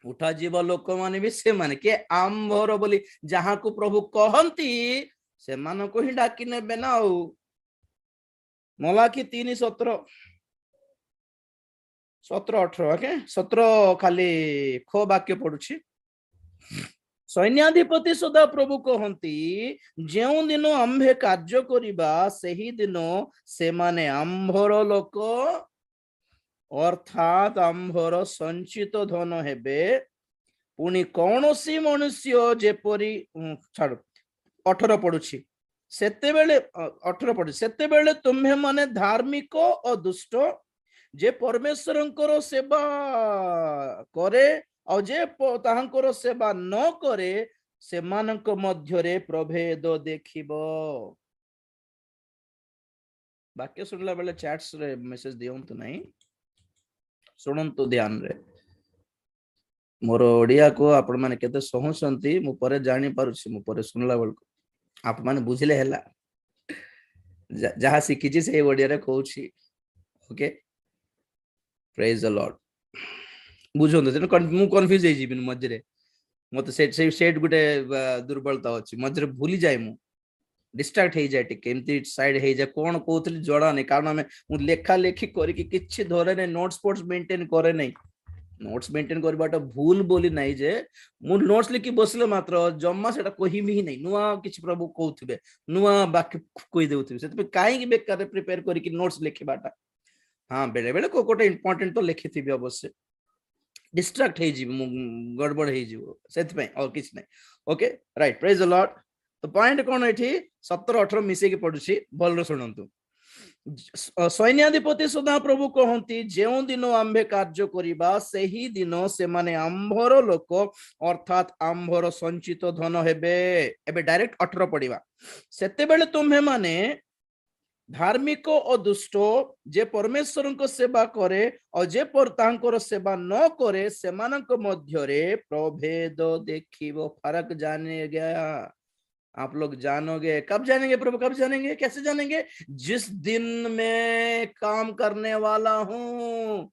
उठा जीव लोक माने भी से माने के आंभर बोली जहां को प्रभु कहंती से मान को ही डाकी नेबे ना मलाखी 3:17 17-18 ओके 17 खाली खो वाक्य पढुछि सैन्याधिपति सदा प्रभु कहंती जो दिन आंभे कार्य करिबा सही दिन से माने आंभर लोक अर्थात आंभर संचित धन हेबे पुनी कौनसी मनुष्य जेपरी छाड़ 18 पढुछि सेते बेले 18 पढु सेते बेले तुम्हे माने धार्मिक और दुष्ट जे परमेश्वरंकर सेवा करे और जे ताहांकर सेवा न करे से मानक मध्यरे प्रभेद देखिबो वाक्य सुनला बेले चैट्स रे मेसेज दियंतु नहीं सुनंतु ध्यान रे मोर ओडिया को आपण माने केते सहउसंती मु परे जानि पारुछि मु परे सुनला बेल आप माने बुझले हैला जहा सिखिछि से ओडिया रे कहउछि ओके प्रेज द लॉर्ड बुझो मु कन्फ्यूज हे जीवन मझे मत सेट गोटे दुर्बलता अच्छी मझे भूली जाए मु डिस्ट्रैक्ट हो जाए टिके साइड हो जाए कौन कहते जड़ा नहीं कारण आम लेखा लेखी करके धरे नहीं नोट्स फोट्स मेंटेन करे नहीं नोट्स मेंटेन करवाटा भूल बोली नहीं जे मु नोट्स लिखी बसले मात्र जम्मा सेटा कहिबी ही नहीं नुआ किछि प्रभु कहउथिबे नुआ वाक्य कहि देउथिबे सेते काहे बेकार प्रिपेयर करके नोट्स लिखिबाटा हाँ बेले बेले को कोटे इंपोर्टेंट तो लिखिथिबे अवश्य डिस्ट्रैक्ट हे जीव गड़बड़ हे जीव सेति पई और किछ नहीं okay right praise the Lord तो पॉइंट कोन एठी 17-18 मिसे के पडुछि भल सुनंतु सैन्याधिपति सदा प्रभु कहंती जेउ दिन आंभे कार्य करिबा सेही दिन से माने आंभर लोक अर्थात आंभर संचित धन हेबे एबे डायरेक्ट 18 पडिबा सेते बेले तुम्हे माने धार्मिक और दुष्ट जे परमेश्वर को सेवा करे और जे पर तांकर सेवा न करे सेमानक मध्यरे प्रभेद देखिबो फरक जाने गया आप लोग जानोगे। कब जानेंगे प्रभु, कब जानेंगे, कैसे जानेंगे? जिस दिन मैं काम करने वाला हूं।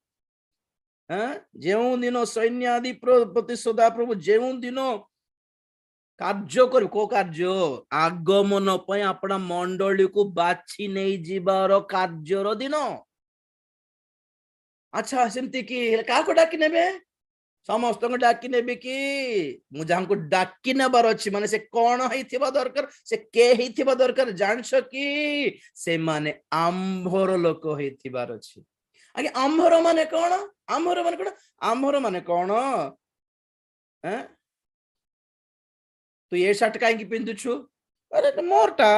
ଯେଉଁ ଦିନ ସୈନ୍ୟାଦି ପ୍ରତି ସଦା ପ୍ରଭୁ ଯେଉଁ ଦିନ କାର୍ଯ୍ୟ କରିବ, କୋ କାର୍ଯ୍ୟ? ଆଗମନ ପାଇଁ ଆପଣା ମଣ୍ଡଳୀକୁ ବାଛି ନେଇ ଯିବାର କାର୍ଯ୍ୟର ଦିନ। ଆଚ୍ଛା, ସେମିତି କି କାହାକୁ ଡାକି ନେବେ? ସମସ୍ତଙ୍କୁ ଡାକି ନେବେ କି? ମୁଁ ଯାହାଙ୍କୁ ଡାକି ନେବାର ଅଛି ମାନେ ସେ କଣ ହେଇଥିବା ଦରକାର, ସେ କେ ହେଇଥିବା ଦରକାର ଜାଣିଛ କି? ସେମାନେ ଆମ୍ଭର ଲୋକ ହେଇଥିବାର ଅଛି। ଆଜ୍ଞା, ଆମ୍ଭର ମାନେ କଣ? ଆମ୍ଭର ମାନେ କଣ? ଆମ୍ଭର ମାନେ କଣ? ତୁ ଏ ସାର୍ଟ କାହିଁକି ପିନ୍ଧୁଛୁ? ଆରେ ମୋରଟା।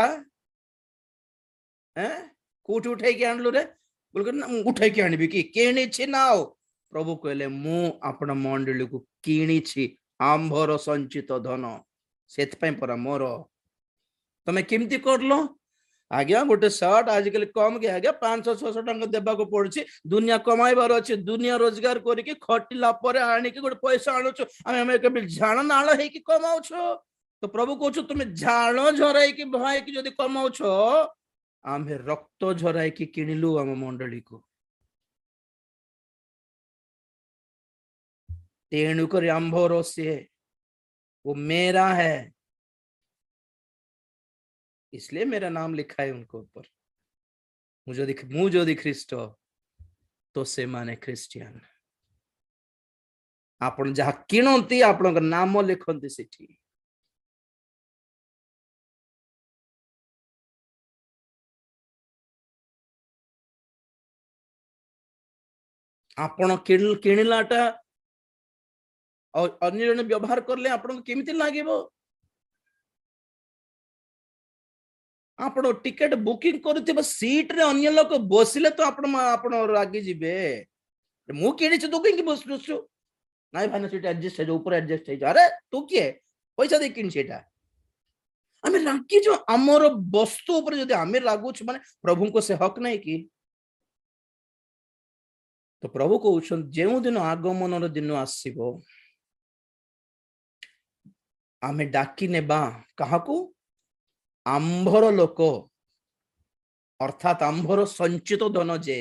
କୋଉଠି ଉଠେଇକି ଆଣିଲୁ ରେ? ମୁଁ ଉଠେଇକି ଆଣିବି କି? କିଣିଛି ନା। ଆଉ ପ୍ରଭୁ କହିଲେ ମୁଁ ଆପଣ ମଣ୍ଡଳୀକୁ କିଣିଛି ଆମ୍ଭର ସଞ୍ଚିତ ଧନ, ସେଥିପାଇଁ ପରା ମୋର। ତମେ କେମିତି କରଲ? ଆଜ୍ଞା, ଗୋଟେ ସାର୍ଟ ଆଜିକାଲି କମ କି ଆଜ୍ଞା 500-600 ଟଙ୍କା ଦେବାକୁ ପଡୁଛି। ଦୁନିଆ କମାଇବାର ଅଛି, ଦୁନିଆ ରୋଜଗାର କରିକି ଖଟିଲା ପରେ ଆଣିକି ଗୋଟେ ପଇସା ଆଣୁଛୁ। ଆମେ କେବେ ଝାଳ ନାଳ ହେଇକି କମାଉଛୁ? ତ ପ୍ରଭୁ କହୁଛୁ ତୁମେ ଝାଳ ଝରାଇକି ଭାଇକି ଯଦି କମାଉଛ, आम्हे रक्त झराई की किणिलु आम मंडली को। तेणुक आंभर से वो मेरा है, इसलिए मेरा नाम लिखा है उनको ऊपर। मुझे ख्रीस्ट तो से माने क्रिश्चियन। आपण जहा किणती आपण नाम लिखती सेठी। आपण किणिलाटा और अन्य जन व्यवहार करले आपण केमिति लागिबो? आपण टिकेट बुकिंग करथिबो, सीट रे अन्य लोक बसिले तो आपण रागी जिबे। मु किणी तू कहीं बसलु? नाई भाई सीट एडजस्ट है, ऊपर एडजस्ट है। अरे तू किए पैसा दे किन सेटा? आमे रागी जो हमर वस्तु ऊपर जदी आमे लागु छ माने प्रभु को से हक नहीं कि? तो प्रभु कहउछन जेउ दिन आगमन रो दिन आसीबो, आमे डाकी नेबा काहाकू? आंभर लोक, अर्थात आंभर संचित धन। जे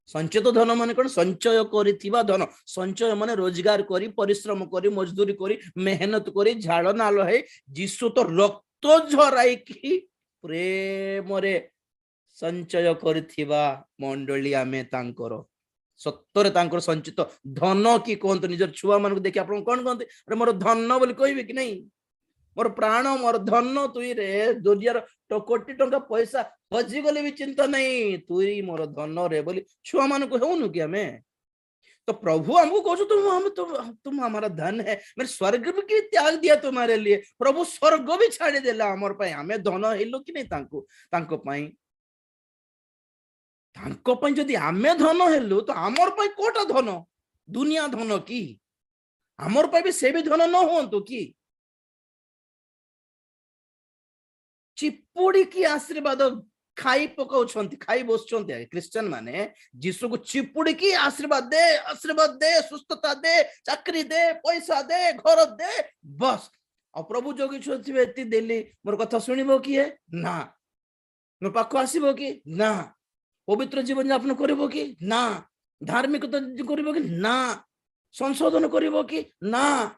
संचित धन माने कौन? संचय करिथिबा धन। संचय माने रोजगार करी, परिश्रम करी, मजदूरी करी, मेहनत करी, झाड़ नाल है जीसु तो रक्त झराई की प्रेम रे संचय करिथिबा मंडली आमे तांकर सत्तर तांकर संचित धन की कहते निजर छुआ मान देखिए आप कौन कहते? अरे मोर धन बोली कहबे कि नहीं? मोर प्राण, मोर धन तुई रे। दुनियार कोटी टंका पैसा हजी गले भी चिंता नहीं, तुई मोर धन रे बोली छुआ मान को होनु कि हमें? तो प्रभु हमको कहो तुम हमारा धन है, मैंने स्वर्ग भी त्याग दिया तुम्हारे लिए। प्रभु स्वर्ग भी छाड़ी देला हमर पई, हमें धन हेलु कि नहीं तांको तांको पई? तांको पई जदी हमें धन हेलु तो हमर पई कोटा धन? दुनिया धन की? हमर पई भी से भी धन न होंतु की? चिपुड़ी की आशीर्वाद खाई पकाउछंती, खाई बसछंती क्रिश्चियन माने जीसु को चिपुड़ी की आशीर्वाद दे, आशीर्वाद दे, सुस्थता दे, चाकरी दे, पैसा दे, घर दे, बस। और प्रभु जोगी छुथिबे एति देली मोर कथा सुनिबो किए? ना। मोर पाखो आसीबो कि? ना। पवित्र जीवन यापन करिबो कि? ना। धार्मिकता करिबो कि? ना। संशोधन करिबो कि? ना।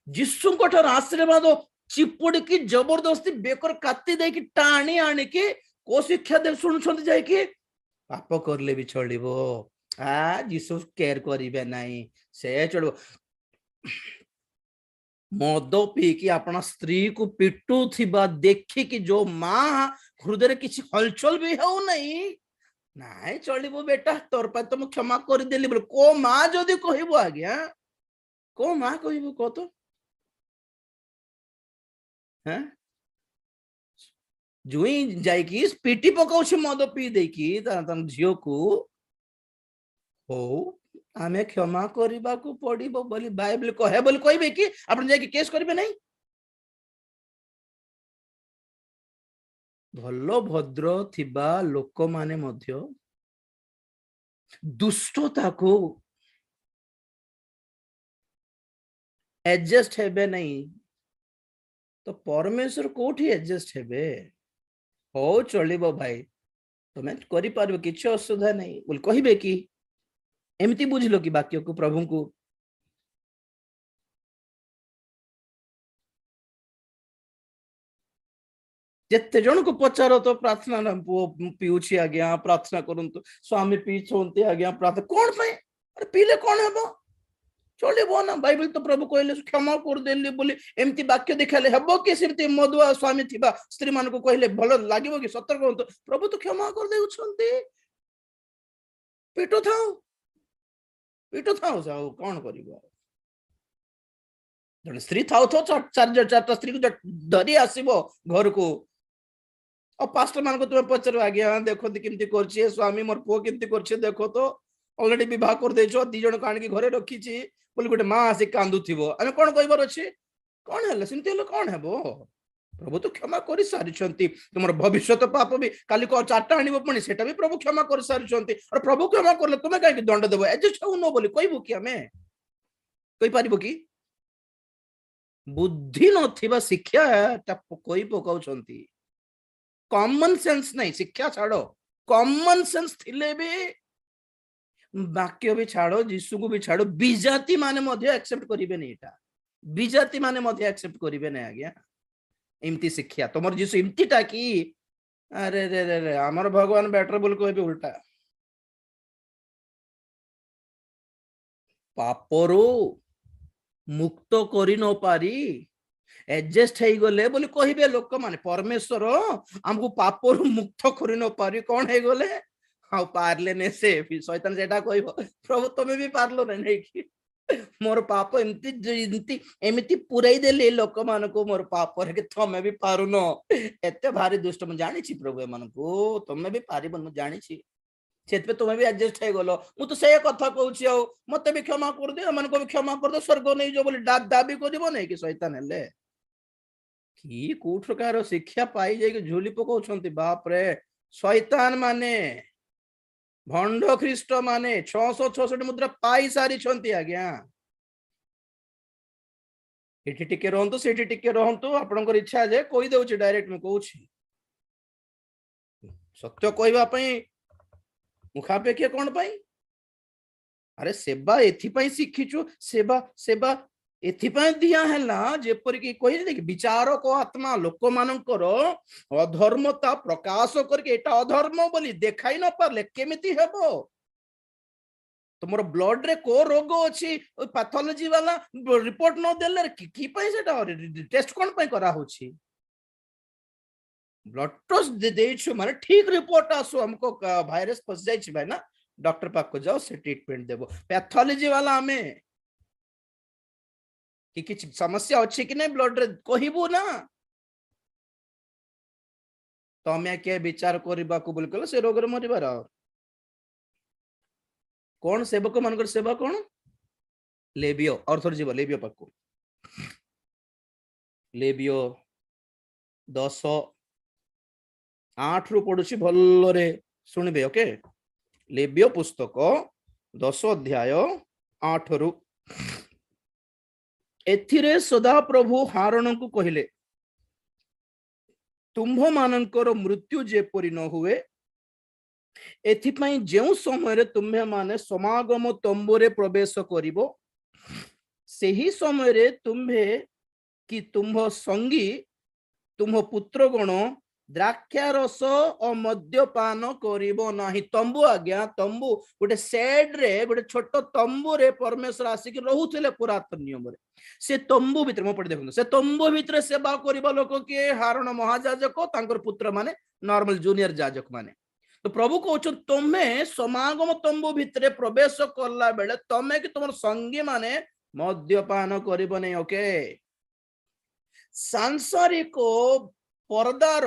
जीसु को ठर आशीर्वाद चिपुड़ी की जबरदस्ती बेकर काटी दे कि टाणी आनी कि को शिक्षा दे सुन जाए कि पाप करले भी चलिबो। जीसु केयर करिबे नहीं, से चलो मद पीकी अपना स्त्री को पिटू थिबा देखी कि जो मां हृदय किसी हलचल भी हो नहीं, नाई चलिबो बेटा तोर पर तो क्षमा कर देली बोले को मां जदी कहबो? आज्ञा को मां कहबो को तो? हैं जुई जाइकी पिटी पकाउछ मद पी देकी झील को हो आमे क्षमा करने को पड़िबो बोली बाइबल कहे बोली कहबे कि आपण जाके केस करिवे नहीं? भलो भद्र थिबा लोक माने मध्य दुष्टता को एडजस्ट हेबे नहीं। तो परमेश्वर कोठी एडजस्ट हेबे हो चलिबो भाई तुम करि पारबो किछ असुविधा नहीं बोल कहिबे कि एमती बुझलो कि वाक्य को प्रभु को जेते जन को पचारो तो प्रार्थना ना पीउछि आज्ञा प्रार्थना करंतु स्वामी पीछोंते आज्ञा प्रार्थना कोन पे अरे पीले कोन हेबो चलिबो ना बाइबल तो प्रभु कहले क्षमा कर देली बोली एमती वाक्य देखाले हेबो कि सेमती मधुआ स्वामी थिबा स्त्री मान को कहले भलो लागिबो कि सतर्क होंतो प्रभु तो क्षमा कर देउछंती पीटो थाओ जाओ कोन करिवो जन स्त्री थाओ तो चार स्त्री को धरी आसीबो घर को और पास्टर मान को तुम पचार आज्ञा देखो केमती करछे स्वामी मोर पो केमती करछे देखो तो ऑलरेडी विवाह कर देछो दी जण कान की घरे रखीची बोली गोटे मां आसी कांदुथिबो आमे कोन कहबार अछि कोन हले सिमती हले कोन हेबो प्रभु तो क्षमा करि सारिछंती तुमर भविष्यत पाप भी काली को चारटा आनिबो पणी सेटा भी प्रभु क्षमा करि सारिछंती और प्रभु क्षमा करले तुमे काहे दंड देबो एडजस्ट हो नो बोली कहबो कि हमें कहि पारिबो कि बुद्धि नथिबा शिक्षा ता कहि पकाउछंती कॉमन सेंस नहीं शिक्षा छाड़ो कॉमन सेंस थिले भी वाक्य भी छाड़ो जीसु को भी छाड़ो विजाति माने मध्य एक्सेप्ट करिवे नहीं एटा विजाति माने मध्य एक्सेप्ट करिवे नहीं आज्ञा एमती शिक्षा तमर जीसु एमतीटा की अरे रे रे रे हमर भगवान बेटर बोल कहबे उल्टा पापरो मुक्त करि न पारी एडजस्ट हे गले बोली कहिबे लोक माने परमेश्वर हमको पापरु मुक्त करि न पारी कोन हे गले हाउ पारले ने से शैतान जेटा कहबो प्रभु तमे भी पारलो नै कि मोर पाप एमती एमती पुराई देले लोक मान को मोर पाप रे तमे भी पारुनो एते भारी दुष्ट म जानि छी प्रभु मन को तमे भी पारिबन म जानि छी सेत पे तुम्हें भी एडजस्ट हे गलो मु तो से कथा कहूची आ मते भी क्षमा कर दे मन को भी क्षमा कर दे स्वर्ग नहीं जो बोली दाबी करबो नहीं कि शैतान हेले कि कोठ प्रकार शिक्षा पाई जाई झोली पकाउछंती बाप रे शैतान माने भंड ख्रीष्ट माने 666 मुद्रा पाई सारी छंती आज्ञा एठी टिके रहंतु सेठी टिके रहंतु आपनकर इच्छा जे कोइ देउची डायरेक्ट म कहूची सत्य कहबा पई मुखापेक्षे कौन पाई अरे सेवा एथि शिखिचु सेवा सेवा एथि दिया है जेपर कि कहि विचारक आत्मा लोक मानकर अधर्मता प्रकाश करके एटा अधर्म बोली देखाई न पारले केमिति हेबो तुमर ब्लड रे को रोग अछि पैथोलॉजी वाला रिपोर्ट न देले की पई सेटा टेस्ट कोन पई करा होछि ब्लड टेस्ट दे देछु माने ठीक रिपोर्ट आसो हमको वायरस फस जाई छी भाई ना डॉक्टर पाक को जाओ से ट्रीटमेंट देबो पैथोलॉजी वाला हमें कि किछ समस्या अछि कि नै ब्लड रे कहिबो ना तो हमें के विचार करबा को बोल कल से रोग रे मरिबार कोन सेवक मानकर सेवा कोन लेबियो ऑर्थर जीव लेबियो पाक को लेबियो 10:8 रु पडुची भल्लो सुनिबे ओके लेबियो पुस्तक 10 अध्याय 8 रु एथिरे सदा प्रभु हारण को कहिले तुम्भ मानकर मृत्यु जेपरि न हुए एथिपाई जेउ समय रे तुम्हे माने समागम तंबुरे प्रवेश करिवो सेही समय रे तुम्हे कि तुम्भ संगी तुम्भ पुत्रगण द्राक्षारस और मद्यपान करिवो नाही तंबू आज्ञा तंबू गोटे सेड रे गोटे छोट तंबू रे परमेश्वर आसिक रहुथिले पुरातन नियम रे से तंबू भीतर मो पढ़ देखो से तंबू भीतर सेवा करिबा लोक के हारण महायाजक तांकर पुत्र माने नॉर्मल जूनियर याजक माने तो प्रभु कहउछ तमे समागम तंबू भीतर प्रवेश करला बेले तमे कि तुमर संगी माने मद्यपान करिवो नै ओके सांसारिक परदार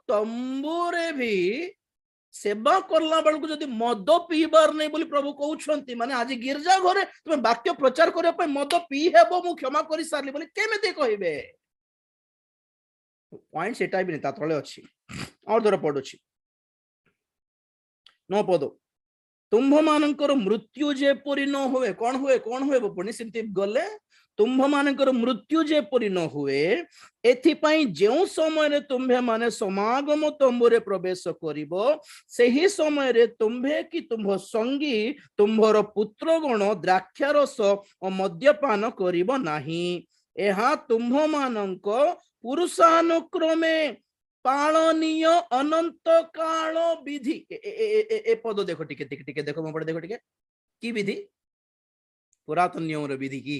तंबूरे भी सेवा करला बेल को जदि मद पीबार नहीं बोली प्रभु कहउछंती माने आज गिरजा घरे तुम वाक्य प्रचार करे पे मद पी हेबो मु क्षमा करि सारली बोली केमेते कहिबे पॉइंट सेटा भी नहीं ता तळे अछि और दर पडुछि 9 पद तुम्भ मानकर मृत्यु जे परि न होवे कोन होवे पुनी सिंति गले तुम्भ मानकर मृत्यु जेपरि न हुए एथिपाई जेउ समय रे तुम्भे माने समागम तंबुरे प्रवेश करिवो सेही समय रे तुम्भे कि तुम्भ संगी तुम्भर पुत्रगण द्राक्षारस और मद्यपान करिवो नाही एहा तुम्भ मानक पुरुषानुक्रमे पालनीय अनंत काल विधि ए पद देखो टिके टिके टिके देखो मो पड़े देखो टिके की विधि पुरातन नियम रे विधि की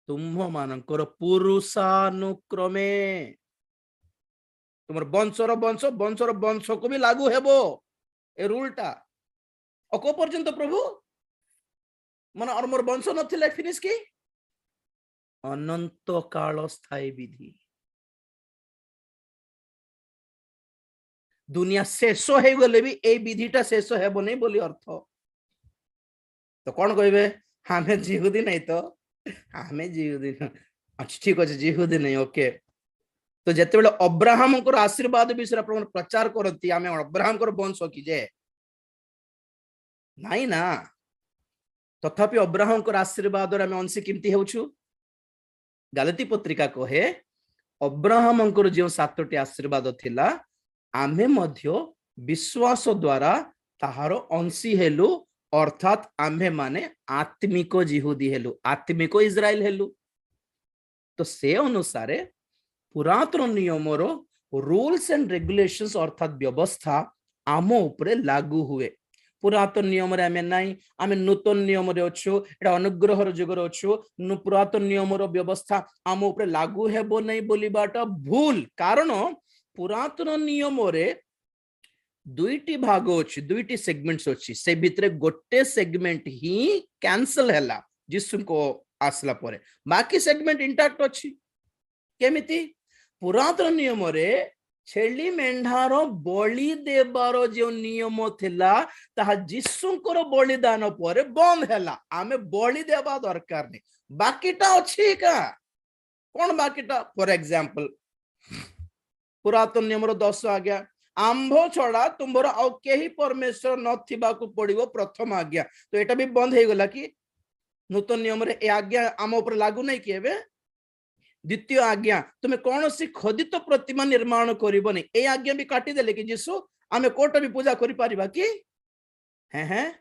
तुम्भ मानकर पुरुषानुक्रमे तुमर वंशर वंश वंशर वंश को भी लागू हेबो ए रूलटा अको पर्यंत प्रभु मन और मोर वंश नथिले फिनिश की अनंत काल स्थायी विधि दुनिया शेष हो गले भी ए विधिटा शेष हेबो नहीं बोली अर्थ तो कौन कहबे हमें जिहुदी नहीं तो हमें जिहुदी अच्छा ठीक अच्छे जिहुदी नहीं ओके तो जिते बड़े अब्राहम को आशीर्वाद विषय प्रचार करती आम अब्राहम को वंश कि जे नहीं ना तथापि अब्राहम को आशीर्वाद आम अंशी केमती होछु गलाती पत्रिका कहे अब्राहम जो 7टी आशीर्वाद थिला आमे मध्य विश्वास द्वारा ताहार अंशी हेलु अर्थात आम्भे माने आत्मिक जिहुदी हेलु आत्मिक इज्राएल हेलु तो से अनुसारे पुरातन नियमर रूल्स एंड रेगुलेशंस अर्थात व्यवस्था आम उपरे लागू हुए पुरातन नियम रे आमे नाही आमे नूतन नियम रे अछु एटा अनुग्रहर जुगर अछु पुरातन नियमर व्यवस्था आम उपरे लागू हेबो नहीं बोलिबाटा भूल कारण पुरातन नियम रे दुईटी भाग अच्छी दुईटी सेगमेंट्स अच्छी से भितरे गोटे सेगमेंट ही कैंसल हैला जिसु को आसला परे बाकी सेगमेंट इंटैक्ट अच्छी केमिति पुरातन नियम रे छेली मेंढार बलि देबार जो नियम थिला ताहा जिसुंकर बलिदान परे बंद हैला आमे बलि देबा दरकार नहीं बाकीटा अच्छी का कौन बाकीटा फॉर एग्जांपल पुरातन नियम रो 10 आज्ञा आंभ छड़ा तुम्हारा आउ केही परमेश्वर नथिबा को पड़िबो प्रथम आज्ञा तो एटा भी बंद हे गला कि नूतन नियम रे ए आज्ञा आम ऊपर लागू नहीं कि एबे द्वितीय आज्ञा तुमे कोनोसी खोदित प्रतिमा निर्माण करिबोनी ए आज्ञा भी काटी देले कि यीशु आमे कोट भी पूजा करि परिबा कि हैं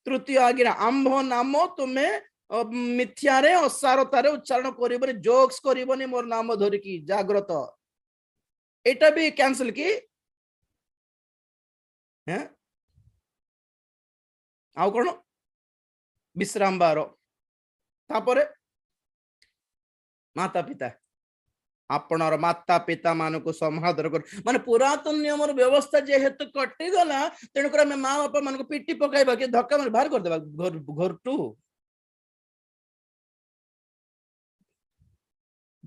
तृतीय आज्ञा आंभ नाम तुमे मिथ्या रे असारता रे उच्चारण करिबोनी जोक्स करिबोनी मोर नाम धरि कि जाग्रत एटा भी कैंसिल की आउ कौन विश्राम बार तापरे माता पिता आपनर माता पिता मान को समादर कर माने पुरातन नियम व्यवस्था जेहेतु कटि गला तेणु कर माँ बापा मान को पिटी पकाइबा कि धक्का मार बाहर कर देबा घर टू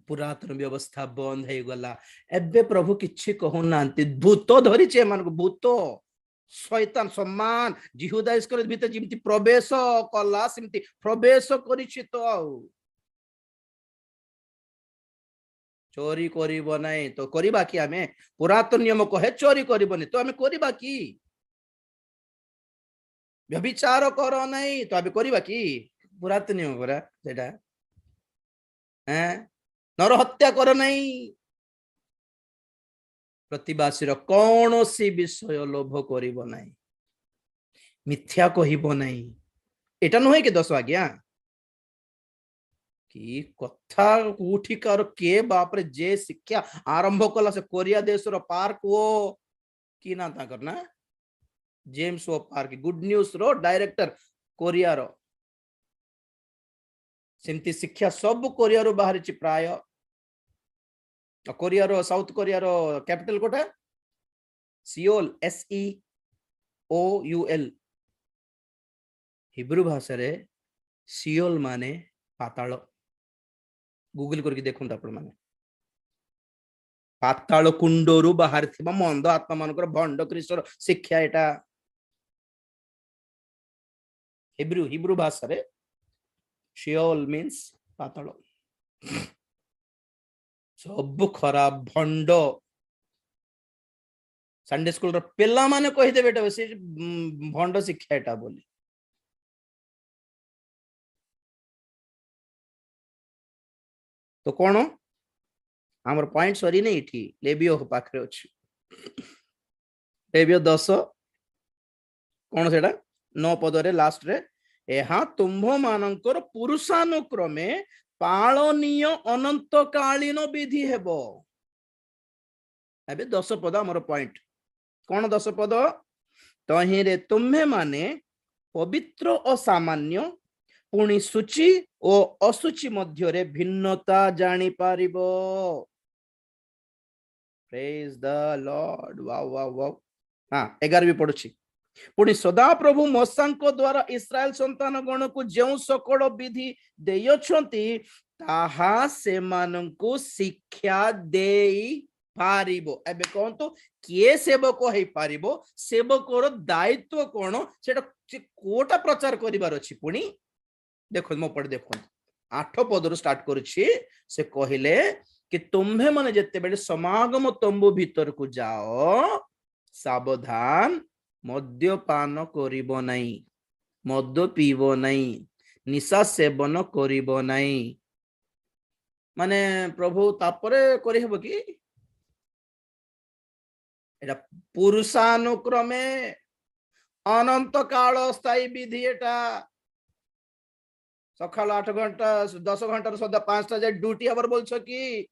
पुरातन व्यवस्था बंद हो गला एबे प्रभु किछि कहू नांती भूत धरी छे मान को भूत शैतान सम्मान जिहुदा इसकर भीतर जिमती प्रवेश कला सिमती प्रवेश करिछि तो आउ चोरी करिबो नाही तो करिबा कि आमे पुरातन नियम कहे चोरी करिबोनी तो आमे करिबा कि व्यभिचार करो नाही तो आमे करिबा कि पुरातन नियम परा सेटा हैं नर हत्या कर नहीं प्रतिवासी कौन सी विषय लोभ करिबो नाही मिथ्या कहिबो नाही एटा नुहे कि 10 आज्ञा कि कथा उठिकार के बाप रे जे शिक्षा आरंभ कला से कोरिया देश रो पार्क वो की ना ता करना जेम्स वो पार्क गुड न्यूज रो डायरेक्टर कोरिया रो सेमती शिक्षा सब कोरिया रो बाहर छि प्राय कोरिया रो साउथ कोरिया रो कैपिटल कोटा सियोल SEOUL हिब्रू भाषा रे सियोल माने पाताल गूगल करके देखुंत आपण माने पाताल कुंडरू बाहर थिबा मंद आत्मा मानकर भंड ख्रीष्टर शिक्षा एटा हिब्रू भाषा रे सियोल मीन्स पाताल सब खराब भंड संडे स्कूल रो पेला माने कहि दे बेटा से भंड शिक्षा एटा बोली तो कौन आमर पॉइंट सरी नहीं थी लेबियो पाखरे अछि लेबियो 10 कौन सेटा 9 पदरे लास्ट रे एहा तुम्भ मानकर पुरुषानुक्रमे पालनीय अनंत कालीन विधि हेबो एबे 10 पद आमर पॉइंट कौन 10 पद तहिरे तुम्हे माने पवित्र और सामान्य पुणी सूची और असुचि मध्य भिन्नता जानी पारिबो प्रेज द लॉर्ड वाव वाव वाव हाँ 11 भी पढ़ुछि पुणी सदा प्रभु मोसांको द्वारा इस्राएल संतान गण को जो सकल विधि देयछंती ताहा से माननको शिक्षा देई पारिबो एबे कोन तो किए सेवक हे पारिबो सेवकर दायित्व कोन सेटा कोटा प्रचार करिवार अछि पुणी देखो मो पढ़ देखो 8 पदरु स्टार्ट करूछि से कहिले कि तुम्हे माने जत्ते बेले समागम तंबू भीतर को जाओ सावधान मद्यपान करिबो नाही मद पीबो नाही निशा सेवन करिबो नाही माने प्रभु तापरे करि हेबो कि एटा पुरुषानुक्रमे अनंत काल स्थायी विधि एटा सकाल 8 घंटा 10 घंटा सदा 5टा जाय ड्यूटी आवर बोलछो कि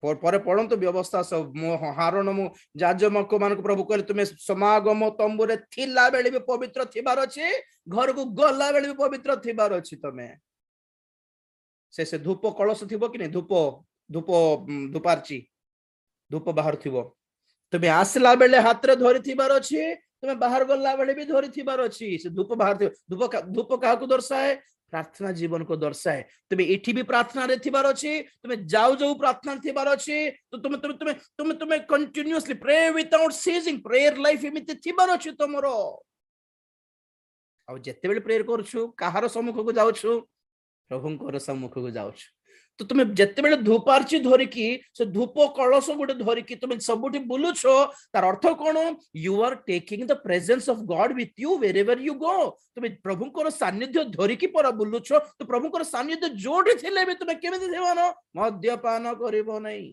पर पढ़न तो व्यवस्था सब हारण मु जाजमक मान को प्रभु कहले तुमे समागम तंबुरे थिला बेले भी पवित्र थिबार अछि घर को गला बेले भी पवित्र थिबार अछि तमे से धूप कलश थिबो कि नै धूप धूप धूपार्ची धूप बाहर थिबो तुमे आसला बेले हाथ रे धरि थिबार अछि तुमे बाहर गला बेले भी धरि थिबार अछि से धूप बाहर थिबो धूप काहा को दर्शाए प्रार्थना जीवन को दर्शाए तुम्हें इठी भी प्रार्थना रे थिबार अछि तुम्हें जाऊ जाऊ प्रार्थना थिबार अछि तो तुम्हें continuously pray without ceasing prayer life एमिति थिबार अछि तमरो आ जत्ते बेले प्रेयर करछु काहार सम्मुख को जाउछु प्रभुंकर सम्मुख को जाउछु तो तुम्हें जत्ते बेले धूपार्ची धरिकी से धूप कलश गोटे धरिकी तुम्हें सबुठी बुलुछो तार अर्थ कोन you are taking the presence of God with you wherever you go तुम्हें प्रभुंकर सान्निध्य धरिकी पर बुलुछो तो प्रभुंकर सान्निध्य जोठी थिले भी तुम्हें केमिति देवानो मद्यपान करिवो नाही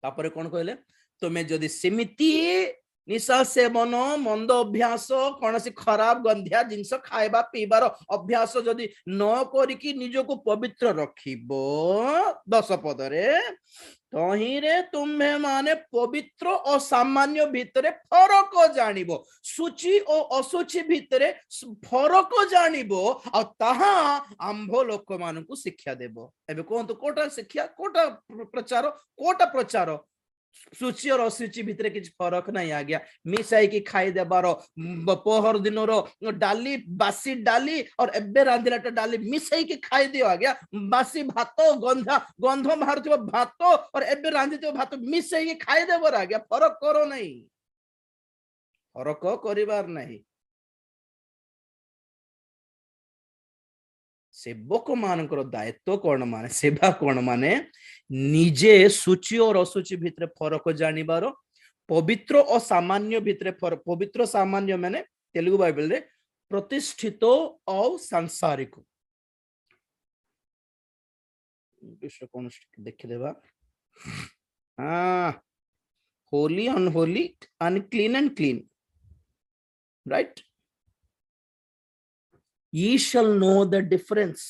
तापरे कोन कहले तुम्हें जदि सिमिति निशा सेवन मंद अभ्यास कौन सी खराब गंधिया जिनस खाइबा पीबार अभ्यास जदि न करिकी निजको पवित्र रखिबो 10 पदरे तहिरे तुम्हे माने पवित्र और सामान्य भितरे फरक जानिबो सूची और असुची भितरे फरक जानिबो आ ताहा आंभ लोक मानकु शिक्षा देबो एबे कोन तो कोटा शिक्षा कोटा प्रचार सूची और असुची भितर किछ फरक नहीं आ गया मिसाई की खाई देबार पहर दिन डाली बासी डाली और एबे रांधिलाटा डाली मिसाई की खाई दियो आ गया बासी भात गंध बाहर भात और एबे रांधि भात मिसाई की खाई देबार आ गया फरक करो नहीं फरक करिवार नहीं सेवक मानकर दायित्व कौन माने सेवा कौन माने निजे सूची और असुची भितर फरक जानिबार पवित्र और सामान्य भितर पवित्र सामान्य माने तेलुगु बाइबल रे प्रतिष्ठित और सांसारिक कौन देखि देबा Holi unholy unclean and clean right ye shall know the difference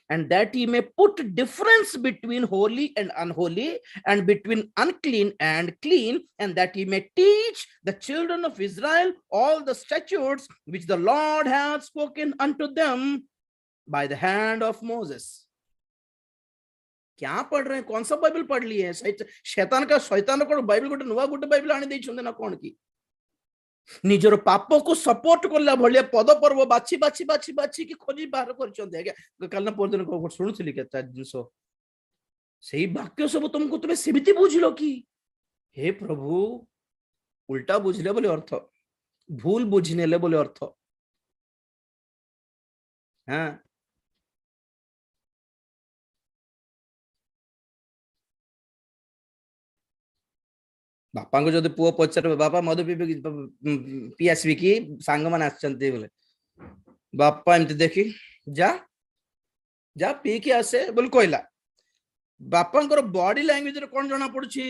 and that ye may put difference between holy and unholy and between unclean and clean and that ye may teach the children of Israel all the statutes which the Lord hath spoken unto them by the hand of Moses क्या पढ़ रहे हैं कौन सा Bible पढ़ लिए शैतान को बाइबल गोटे नुआ गोटे बाइबल आनी देइछन ना कोन की निजर पाप को सपोर्ट करला भलिया पद पर्व बाछि बाछि बाछि बाछि की खोजी बाहर करछन आज्ञा कालना परदिन को सुनुथिली केता जिंसो सेही वाक्य सब तुमको तुमे सेमिति बुझिलो कि हे प्रभु उल्टा बुझले बोले अर्थ भूल बुझिनेले बोले अर्थ हां बापा को जदि पुओ पचार बापा मद पी आसबि कि सांग मान आछंती बोले बापा एमती देखी जा जा पी के आसे बोल कहला बापांकर बॉडी लैंग्वेज रे कोन जणा पडुछि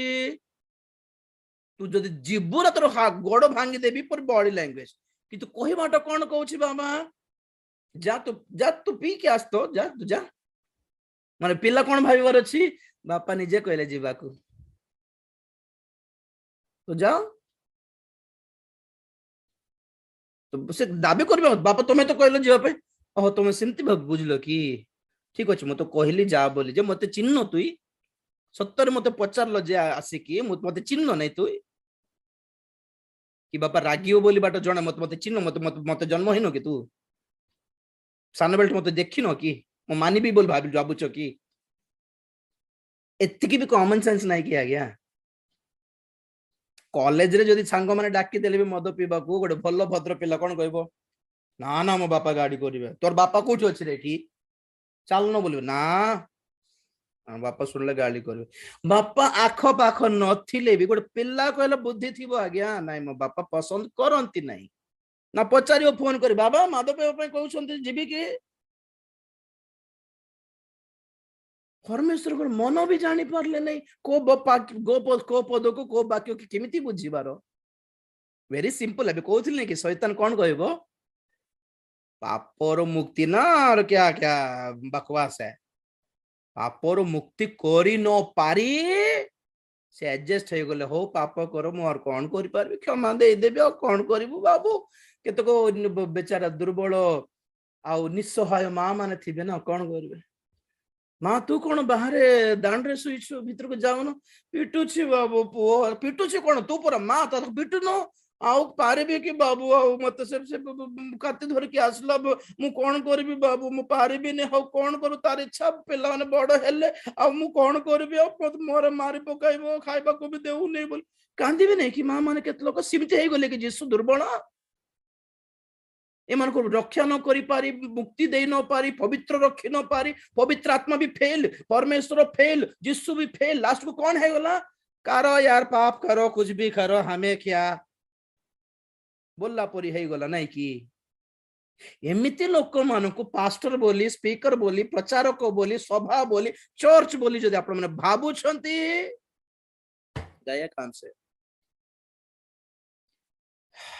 तू जदि जीवुरा तोर गोड़ भांगी देबी पर बॉडी लैंग्वेज कि तू कहि बाटा कोन कहउछि बाबा जा तू पी के आस तो जा तू जा माने पिला कोन भाबिबार अछि बापा निजे कहले जीवाकू तो जाओ तो से दाबी करबे बापा तुम्हें तो कहलो जीवा पे ओह तुम सेमती बुझलो कि ठीक अच्छे मुझे तो कहली जा बोली जे मते चिन्ह तुई सत्तर मते पचारलो जे आसिकी मते चिन्ह नहीं तुई कि बापा रागियो बोली बाट जणे मते मते चिन्ह मते मते जन्म हिनो कि तू सान बेल्ट मते देखिनो कि मो मानिबी बोल भाबुछ कि एतिकी भी कॉमन सेंस नहीं कि आज्ञा कॉलेज रे जदि सांग माने डाकी देले भी मद पीबा को गोटे भल भद्र पिला कोन कहबो ना ना मो बापा गाड़ी करिवे तोर बापा कोठी अछि रे एठी चल न बोलिबे ना बापा सुनले गाली करबे बापा आख पाख नथिले भी गोटे पिला कहले बुद्धि थिबो आज्ञा नाइ मो बापा पसंद करंती नाही ना पचारियो फोन करी बाबा मादो पे पे कहउछंती जीबी कि परमेश्वर को मन भी जानी पारले नहीं को को पद को वाक्य की केमिति बुझीबार वेरी सिंपल अबे कहउथिले कि शैतान कोन कहबो पापर मुक्ति ना और क्या क्या बकवास है पापर मुक्ति करी न पारी से एडजस्ट हो गले हो पाप करो मु और कोन करि पारबी क्षमा दे देबे और कोन करिवु बाबू केतको बेचारा दुर्बल आ निस्सहाय मां माने थिबे ना कोन करबे माँ तू कौन बाहर दांडे शुईछु भीतर को जाऊन पिटुछि बाबू पुओ पिटुछि कौन तू पूरा माँ तो पिटुनो आउ पारिबे कि बाबू आउ मते से काती धर के आसला मु कोन करबी बाबू मु पारिबी ने हो कोन करू तार इच्छा पिला माने बड़ हेले आ मु कोन करबी आ मोर मारी पकाइबो खाइबा को भी देउ नै बोल कांदीबे नै कि माँ माने केत लोक सिमते हे गले कि जीसु दुर्बल एमान को रक्षा न करी पारी मुक्ति दे न पारी पवित्र रखी न पारी पवित्र आत्मा भी फेल परमेश्वर फेल जिसु भी फेल लास्ट को कौन है गला करो यार पाप करो कुछ भी करो हमें क्या बोलला परी है गला नहीं कि एमिति लोक मान को पास्टर बोली स्पीकर बोली प्रचारक बोली सभा बोली चर्च बोली जदि आपण माने भाबुछंती दया कान से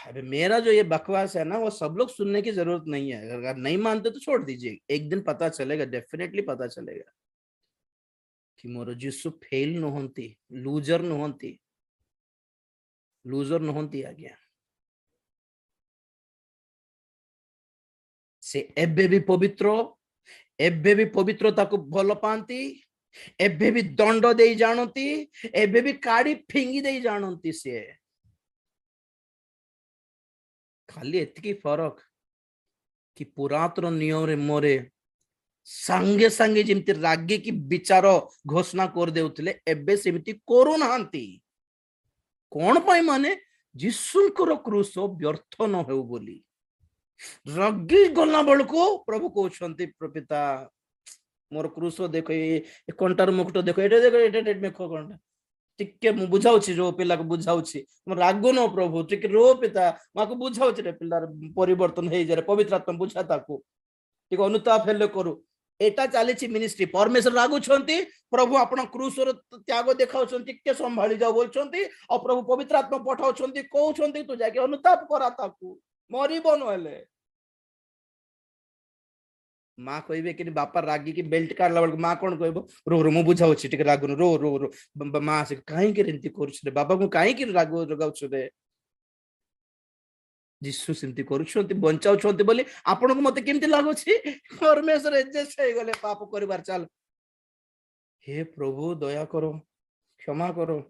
अबे मेरा जो ये बकवास है ना वो सब लोग सुनने की जरूरत नहीं है अगर नहीं मानते तो छोड़ दीजिए एक दिन पता चलेगा डेफिनेटली पता चलेगा कि मोर जीसु फेल नहंती लूजर नहंती आज्ञा से एबे भी पवित्रता को भल पाती एबे भी दंड दे जानती एबे भी काड़ी फिंगी दे जानती से खाली एतकी फरक कि पुरातन नियम रे मोरे संगे संगे जिमती रागे की विचार घोषणा कर देउतले एबे सेमिति करू नांती कोन पय माने जिसुंकर क्रूस व्यर्थ न हेउ बोली रगी गला बळको प्रभु कहउछंती पिता मोर क्रूस देखो ए कंटार मुकुट देखो एटे देखो कंटा टिके मु बुझाउछि रो पिला को बुझाउछि म रागो न प्रभु टिके रो पिता माको बुझाउछि रे पिलार परिवर्तन हे जे पवित्र आत्मा बुझा ताको टिके अनुताप हेले करू एटा चालीछि मिनिस्ट्री परमेश्वर रागु छंती प्रभु आपण क्रूस रो त्याग देखाउछंती के संभाली जाओ बोलछंती और प्रभु पवित्र आत्मा पठाउछंती कहउछंती तू जाके अनुताप करा ताको मरिबो न हेले माँ कहबे कि बापा रागी की बेल्ट काढला बेलको माँ कोन कहबो रो रो मु बुझाउछि टिके रागुन रो रो रो माँ से काहे के रेंती करूछ रे बाबा को काहे के रागु रगाउछ रे जिसु सिमती करूछंती बंचाउछंती बोली आपण को मते केमती लागुछि परमेश्वर एडजस्ट हे गले पाप करिवार चाल हे प्रभु दया करो क्षमा करो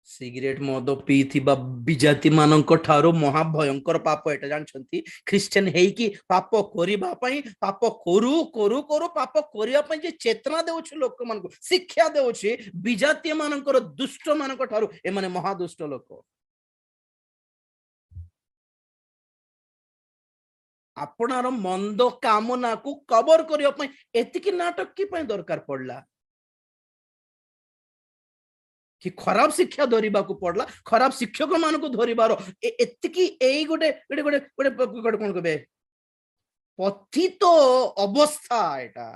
सिगरेट मद पीथिबा विजाति मानक ठारो महाभयंकर पाप एटा जानछंती क्रिश्चियन हेई कि पाप करिबा पई पाप करू करू करू पाप करिया पई जे चेतना देउछ लोक मान को शिक्षा देउछ विजाति मानकर दुष्ट मानक ठारो ए माने महादुष्ट लोक आपनार मंद कामना को कवर करिया पई एतिकी नाटक की पई दरकार पड़ला कि खराब शिक्षा धरिबा को पड़ला खराब शिक्षक मान को धरिबार एतिकी एई गोटे गोटे गोटे गोटे कोन कहबे पतित अवस्था एटा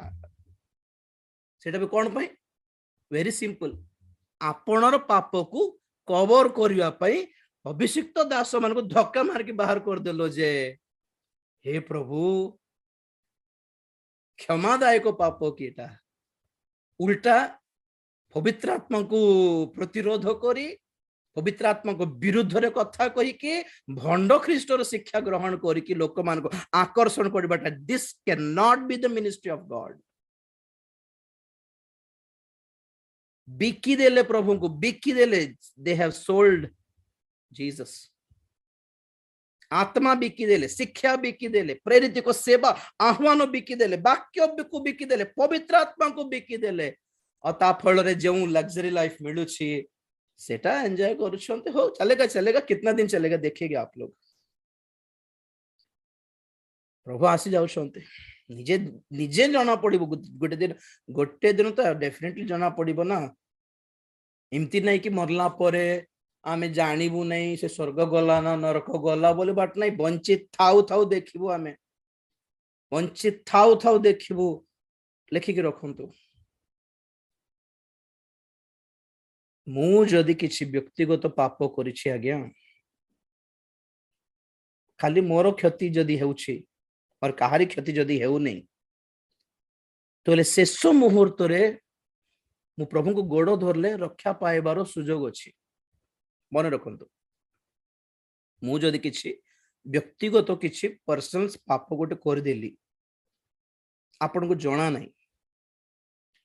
सेटा भी कोन पई वेरी सिंपल आपणर पाप को कवर करिया पई अभिषिक्त दास मान को धक्का मार के बाहर कर देलो जे हे प्रभु क्षमादायक पाप कीटा उल्टा पवित्र आत्मा को प्रतिरोध करी पवित्र आत्मा को विरुद्ध रे कथा कही के भंड ख्रीष्टर शिक्षा ग्रहण करी कि लोक मान को आकर्षण करबाटा this can not be the ministry of God बिकी देले प्रभु को बिकी देले दे हैव सोल्ड जीसस आत्मा बिकी देले शिक्षा बिकी देले प्रेरित को सेवा आह्वान बिकी देले वाक्य को बिकी देले पवित्र आत्मा को बिकी देले और ता फल रे जो लग्जरी लाइफ मिलू छी सेटा एंजॉय करूछंते हो चलेगा कितना दिन चलेगा देखेंगे आप लोग प्रभु आसी जाउछंते निजे निजे जाना पड़िबो गोटे दिन तो डेफिनेटली जाना पड़िबो ना एमती नहीं कि मरला परे आमे जानिबु नहीं से स्वर्ग गला ना नरक गला बोले बाट नहीं वंचित थाउ थाउ देखिबु आमे वंचित थाउ थाउ देखिबु लेखिक रखंतु मु जदि किछि व्यक्तिगत पाप करिछि आज्ञा खाली मोर क्षति जदि हेउछि और कहारी क्षति जदि हेउ नहीं तो शेष मुहूर्त रे मु प्रभु को गोड़ धरले रक्षा पाइबार सुजोग अछि मन रखंतु मु जदि किछि व्यक्तिगत किछि पर्सनल पाप गोटे कर देली आपन को जणा नहीं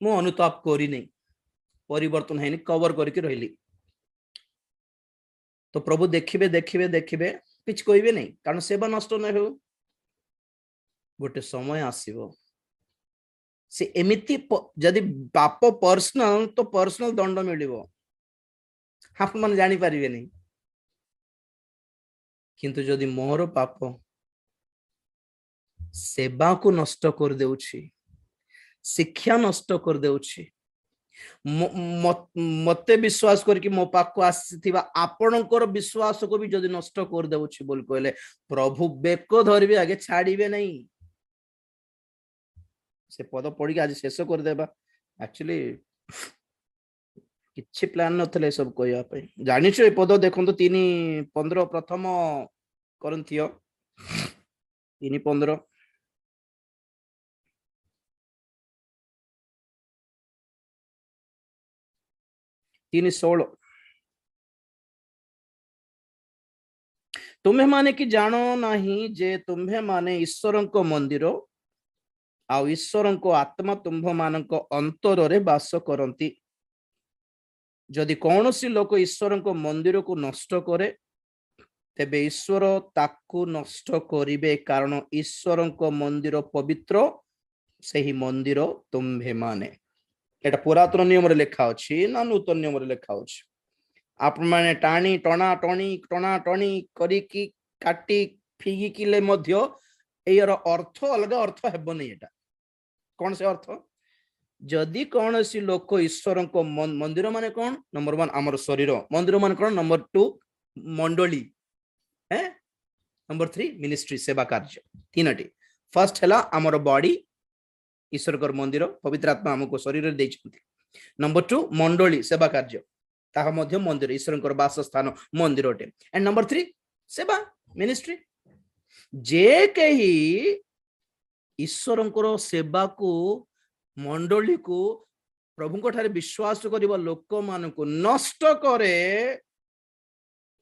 मु अनुताप करी नहीं परिवर्तन है कवर करके रही तो प्रभु देखिबे देखिबे देखिबे किछ कहबे नहीं कारण सेवा नष्ट न हो गोटे समय आसीबो से एमिति जदि पाप पर्सनल तो पर्सनल दंड मिलिबो आप मन जानी पारिबे नहीं किंतु जदि मोर पाप सेवा को नष्ट कर देउछि शिक्षा नष्ट कर देउछि मते विश्वास करके मो पाक आसीथिबा आपणकर विश्वास को भी जदि नष्ट कर देउछि बोल कहले प्रभु बेक धरबे आगे छाड़ीबे नहीं से पद पढ़ी आज शेष कर देबा एक्चुअली किछि प्लान नथले सब कहया पे जानिछो ए पद देखंतो 3:15 प्रथम करंथियो 3:15 3:16 तुम्हें माने कि जानो नहीं जे तुम्हें माने ईश्वर को मंदिर आ ईश्वर को आत्मा तुम्भ मानक अंतर रे वास करंती जदि कौन सी लोक ईश्वर को मंदिर को नष्ट करे तेबे ईश्वर ताकू नष्ट करिबे कारण ईश्वर को मंदिर पवित्र सही मंदिर तुम्भे माने एटा पुरातन नियम रे लिखा अछि ना नूतन नियम रे लिखा अछि आप माने टाणी टणा टणी करी की काटी फिगी किले मध्य एयर अर्थ अलग अर्थ हेबो नै एटा कौन से अर्थ जदि कौन सी लोक ईश्वर को मंदिर माने कौन नंबर 1 हमर शरीर मंदिर माने कौन नंबर 2 मंडली है नंबर 3 मिनिस्ट्री सेवा कार्य तीनटी फर्स्ट हैला हमर बॉडी ईश्वर कर मंदिर पवित्र आत्मा हमको शरीर दे छथि नंबर 2 मंडली सेवा कार्य ताहा मध्य मंदिर ईश्वर कर वास स्थान मंदिर ओटे एंड नंबर 3 सेवा मिनिस्ट्री जे कही ईश्वर को सेवा को मंडली को प्रभु को ठारे विश्वास करिबा लोक मान को नष्ट करे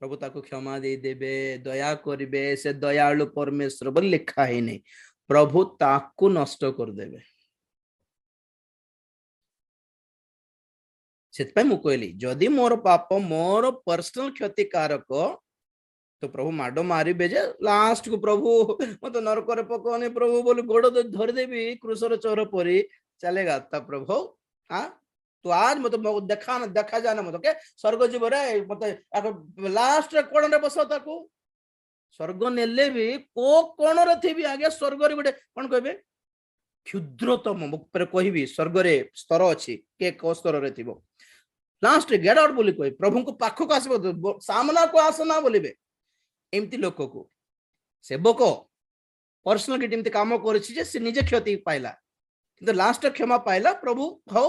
प्रभु ताको क्षमा दे देबे दया करिबे से दयालु परमेश्वर बोल लिखा है नहीं प्रभु ताको नष्ट कर देबे सेतपै मु कहली जदि मोर पाप मोर पर्सनल क्षतिकारक तो प्रभु माडो मारिबे जे लास्ट को प्रभु मत नरक रे पकोने प्रभु बोल गोड़ धर देबी क्रूसर चोर परी चलेगा तब प्रभु हाँ तो आज मत देखा जाना मत के स्वर्ग जीव रे मत लास्ट रे कोण रे बसो ताको स्वर्ग नेले भी को कोण रे थी आगे स्वर्ग रे गोटे कोन कहबे क्षुद्रतम ऊपर कहबी स्वर्ग रे स्तर अछि के को स्तर रे थिबो लास्ट रे गेट आउट बोली कहि प्रभु को पाखो को आसबो सामना को आसना बोलिबे एमती लोक को सेवक पर्सनल किटी काम कर निजे क्षति पाइला किंतु लास्ट क्षमा पाइला प्रभु हौ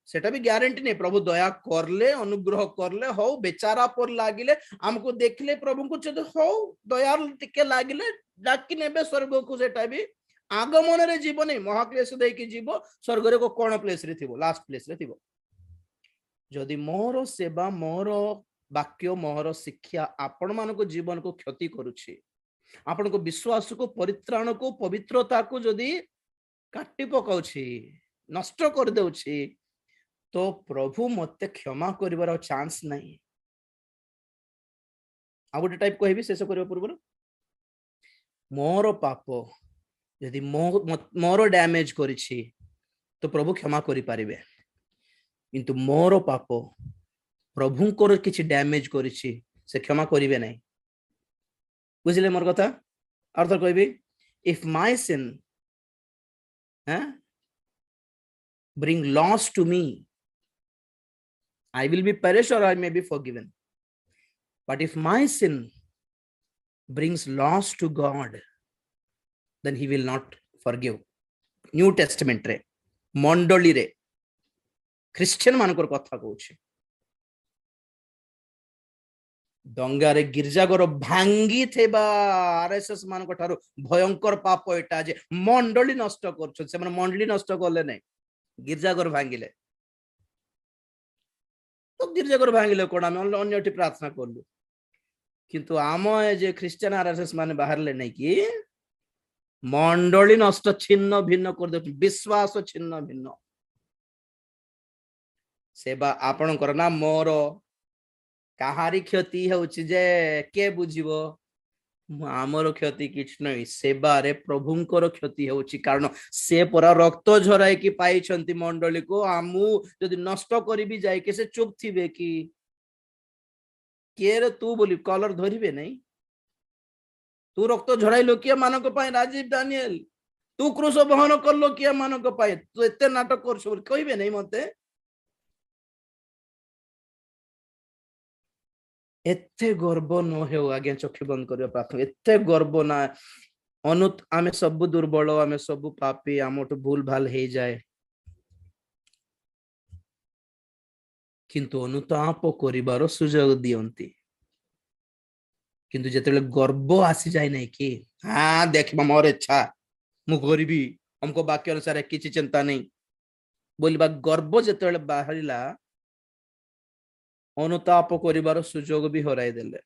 सेटा भी ग्यारंटी नहीं प्रभु दया करले अनुग्रह करले हौ बेचारा पर लागिले हमको देखले प्रभु को जद हौ दया टिके लागिले डाकी नेबे स्वर्ग को सेटा भी आगमन रे जीव नहीं महाक्लेश दे की जीव स्वर्ग रे को कोन प्लेस रे थिबो लास्ट प्लेस रे थिबो जदि मोर सेवा मोर वाक्य मोर शिक्षा आपण मान को जीवन को क्षति करूछि आपण को विश्वास को परित्राण को पवित्रता को जदि काटी पकाउछि नष्ट कर देउछि तो प्रभु मते क्षमा करिवार चांस नहीं आ गोटे टाइप कहबी शेष करिवा पूर्व मोर पाप यदि मोर डैमेज करिछि तो प्रभु क्षमा करि पारिबे किंतु मोर पाप प्रभु को किछि डैमेज करिछि से क्षमा करिवे नहीं बुझिले मोर कथा अर्थ कहबी if my sin bring loss to me I will be perish or I may be forgiven but if my sin brings loss to God then he will not forgive New Testament रे मंडली रे Christian मानकर कथा कहूछि दंगारे गिरजाघर भांगी थेबा RSS मान ठारू भयंकर पाप एटा जे मंडली नष्ट करछ से माने मंडली नष्ट करले नै गिरजाघर भांगिले तो गिरजाघर भांगिले कोन हम अन्यटी प्रार्थना करलु किंतु आम जे क्रिश्चियन आरएसएस माने बाहरले नै कि मंडली नष्ट छिन्न भिन्न कर दे विश्वास छिन्न भिन्न सेवा आपण करना मोर कहारी क्षति होउछि जे के बुझिबो आमर क्षति किछ नै सेवा रे प्रभुंकर क्षति होउछि कारण से परा रक्त झराई कि पाई छंती मंडली को आमु जदि नष्ट करी भी जाय के से चुप थिबे कि के रे तू बोली कलर धरिबे नै तू रक्त झराइलो किया मानक पाए राजीव दानिएल तू क्रूस बहन करलो किया मानक पाए तू एते नाटक करछ कहबे नै मते एते गर्व न हो आगे चक्षु बंद करिया प्रार्थना एते गर्व ना अनुत आमे सब दुर्बल आमे सब पापी आमटो भूल भाल हे जाए किंतु अनुताप करिवार सुयोग दियंती किंतु जेतेले गर्व आसी जाय नै कि हां देखबा मोर इच्छा मु करबी हमको वाक्य अनुसार किछि चिंता नहीं बोलबा गर्व जेतेले बाहरिला अनुताप करिवार सुयोग भी हराई देले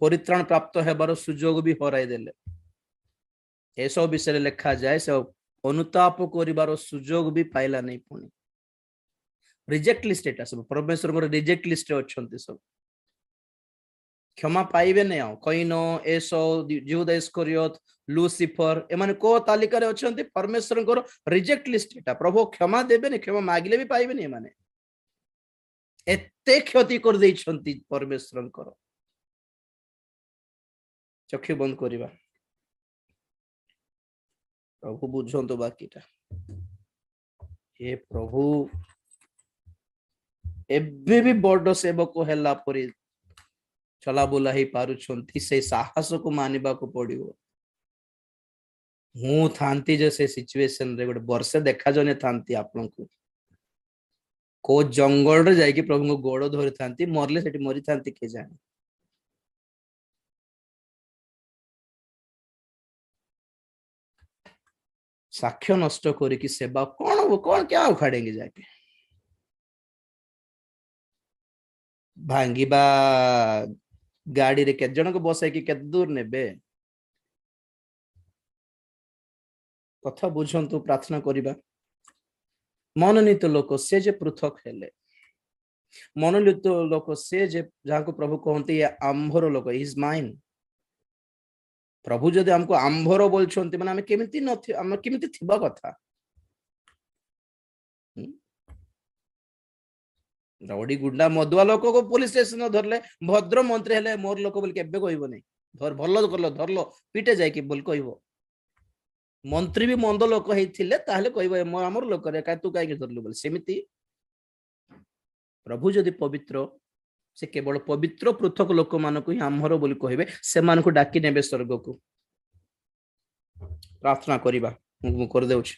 परित्राण प्राप्त हेबार सुयोग भी हराई देले ए सब विषय लिखा जाए से अनुताप करिवार सुयोग भी पाइला नहीं पुनी रिजेक्ट लिस्ट एटा सब परमेश्वर को रिजेक्ट लिस्ट रे अछंती सब क्षमा पाइबे नै आ कइनो एसो यहूदा इस्करियोत लूसीफर एमाने को तालिका रे अछंती परमेश्वर को रिजेक्ट लिस्ट एटा प्रभु क्षमा देबे नै क्षमा मागिले भी पाइबे नै माने एते क्षति कर दे परमेश्वर चक्षु बंद करिबा प्रभु बुझंतो बाकीटा हे प्रभु एबे भी बड़ सेवक हैला परी चला बुला ही पारुछंती से साहस को मानिबा को पड़िबो हूँ थांती जो से सिचुएशन रे गोटे वर्षे देखा जने थांती आपन को को जंगल रे जाई कि प्रभु को गोड़ धरि थांती मरले सेठी मरि थांती के जाने साक्ष्य नष्ट करी कि सेवा कौन क्या उखाड़ेंगे जाके भांगीबा गाड़ी रे के जन को बसाई कि केत दूर नेबे कथा बुझंतु प्रार्थना करिबा मनोनीत लोक से जे पृथक हेले मनोनीत लोक से जे जहाँ को प्रभु कहते आंभर लोक इज माइन प्रभु जदि हमको आंभर बोलछंती माने हमें केमिति न हम केमिति थिबा कथा रौडी गुंडा मदुआ लोक को पुलिस स्टेशन धरले भद्र मंत्री हेले मोर लोक बोल केबे कहबो नै धर भल्लो करलो धरलो पीटे जाय कि बोल कहबो मंत्री भी मंद लोक हेथिले ताहले कहबो हमर लोक रे का तू काई के धरलु बोल सेमिति प्रभु जदि पवित्र से केवल पवित्र पृथक लोक मान को ही आमर बोली कहबे से मान को डाकी नेबे स्वर्ग को प्रार्थना करिबा मु कर देउछि।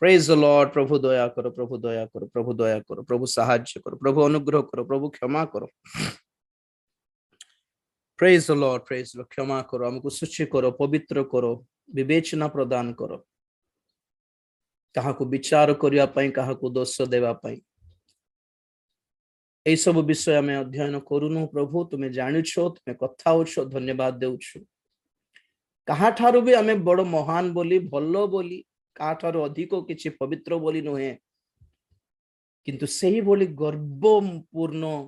Praise the lord. प्रभु दया करो, प्रभु दया करो, प्रभु दया करो, प्रभु साहाय्य करो, प्रभु अनुग्रह करो, प्रभु क्षमा करो। Praise the Lord, praise the, क्षमा करो, हमको शुचि करो, पवित्र करो, विवेचना प्रदान करो, काहाको विचार करिया पई, काहाको दोष देवा पई এই सब विषय आम अध्ययन करूनु। प्रभु तुम्हें जानुछो, तुम्हें कथा होछो, धन्यवाद देउछु। कहा ठारू भी आम बड़ महान बोली, भलो बोली, कहा ठारू अधिक किछि पवित्र बोली नुहे, किंतु सही बोली गर्वपूर्ण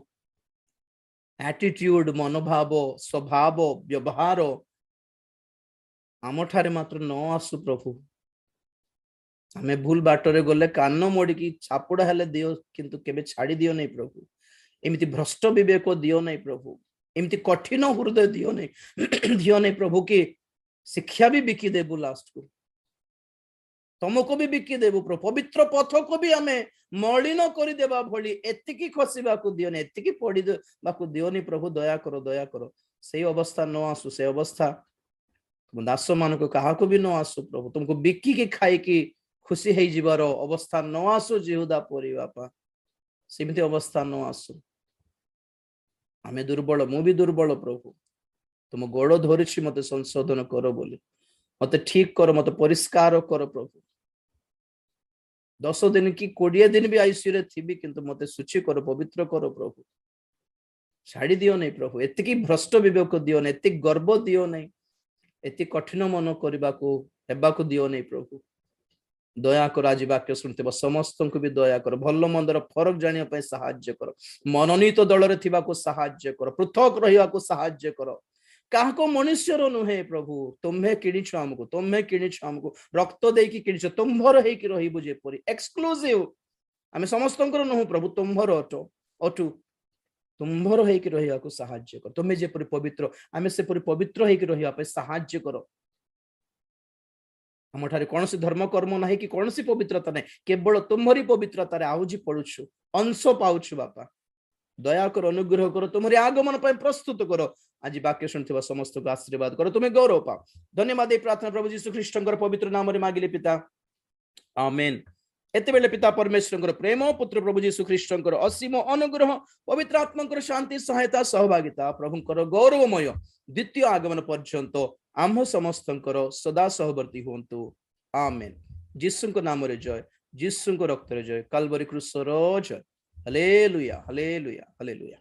एटीट्यूड, मनोभाव, स्वभाव, व्यवहार आम ठारे मात्र न आसु। प्रभु आमे भूल बाटरे गले कान मोड़िकी छापुड़ा हेले दियो, किंतु केबे छाड़ी दियो नहीं प्रभु। एमती भ्रष्ट विवेक दियो नहीं प्रभु, एमती कठिन हृदय दियो नहीं प्रभु की शिक्षा भी बिकी देबु, लास्ट को तुमको भी बिकी देबु प्रभु। पवित्र पथ को भी आमे मलिन कर देबा भली एतिकी खसिबा को दियो नहीं, एतिकी पड़ी देबा को दियो नहीं प्रभु। दया करो, दया करो, से अवस्था न आसु, से अवस्था तुम दास मान को कहा को भी न आसु प्रभु। तुमको बिकी की खाई की खुशी है जीवार अवस्था न आसु, जिहुदा परी बापा सेमती अवस्था न आसु। आमे दुर्बल, मु भी दुर्बल प्रभु। तुम गोड़ धरिछि मते संशोधन करो बोली, मते ठीक करो, मते परिष्कार करो प्रभु। 10 दिन की 20 दिन भी आईसीयू रे थिबी, किंतु मते शुचि करो, पवित्र करो प्रभु। छाड़ी दियो नहीं प्रभु, एतिकी भ्रष्ट विवेक दियो नहीं, एतिक गर्व दियो नहीं, एति कठिन मन करबा को हेबा को दियो नहीं प्रभु। दया कर, आज वाक्य शुणुथिबा समस्त को भी दया कर, भल मंदर फरक जानिया पय सहाय्य कर, मनोनीत दल रे थिबा को सहाय्य कर, पृथक रहिबा को सहाय्य कर। काहा को मनुष्यर नुहे प्रभु, तुम्हें किणिछ हमको, तुम्हें किणिछ हमको, रक्त देकी किणिछ, तुम्भर हे कि रहिबु जेपरि एक्सक्लूसिव। आमे समस्तंकर नुह प्रभु, तुम्भर अटु तुम्भर हे कि रहिबा को सहाय्य कर। तुम्हें जेपरि पवित्र, आमे सेपरि पवित्र हे कि रहिबा पय सहाय्य कर। आम ठारे कौन सी धर्म कर्म ना कि कौन सी पवित्रता नहीं, केवल तुम्हारी पवित्रता आहुजी पड़ुछु, अंश पाउछु बापा। दया कर, अनुग्रह कर, तुम्हारी आगमन पर प्रस्तुत करो। आज वाक्य शुणुथिबा समस्त को आशीर्वाद करो, तुम्हें गौरव पाओ। धन्यवाद ए प्रार्थना प्रभु यीशु ख्रीष्टंकर पवित्र नाम रे मागिले पिता, आमेन। एते बेले पिता परमेश्वरंकर प्रेम, पुत्र प्रभु यीशु ख्रीष्टंकर असीम अनुग्रह, पवित्र आत्मांकर शांति, सहायता, सहभागिता, प्रभुंकर गौरवमय द्वितीय आगमन पर्यंत आम समस्तंकर सदा सहवर्ती हुंतु, आमेन। यीशुंक नाम रे जय, यीशुंक रक्त रे जय, काल्वरी क्रूस रो जय। Hallelujah, hallelujah, hallelujah.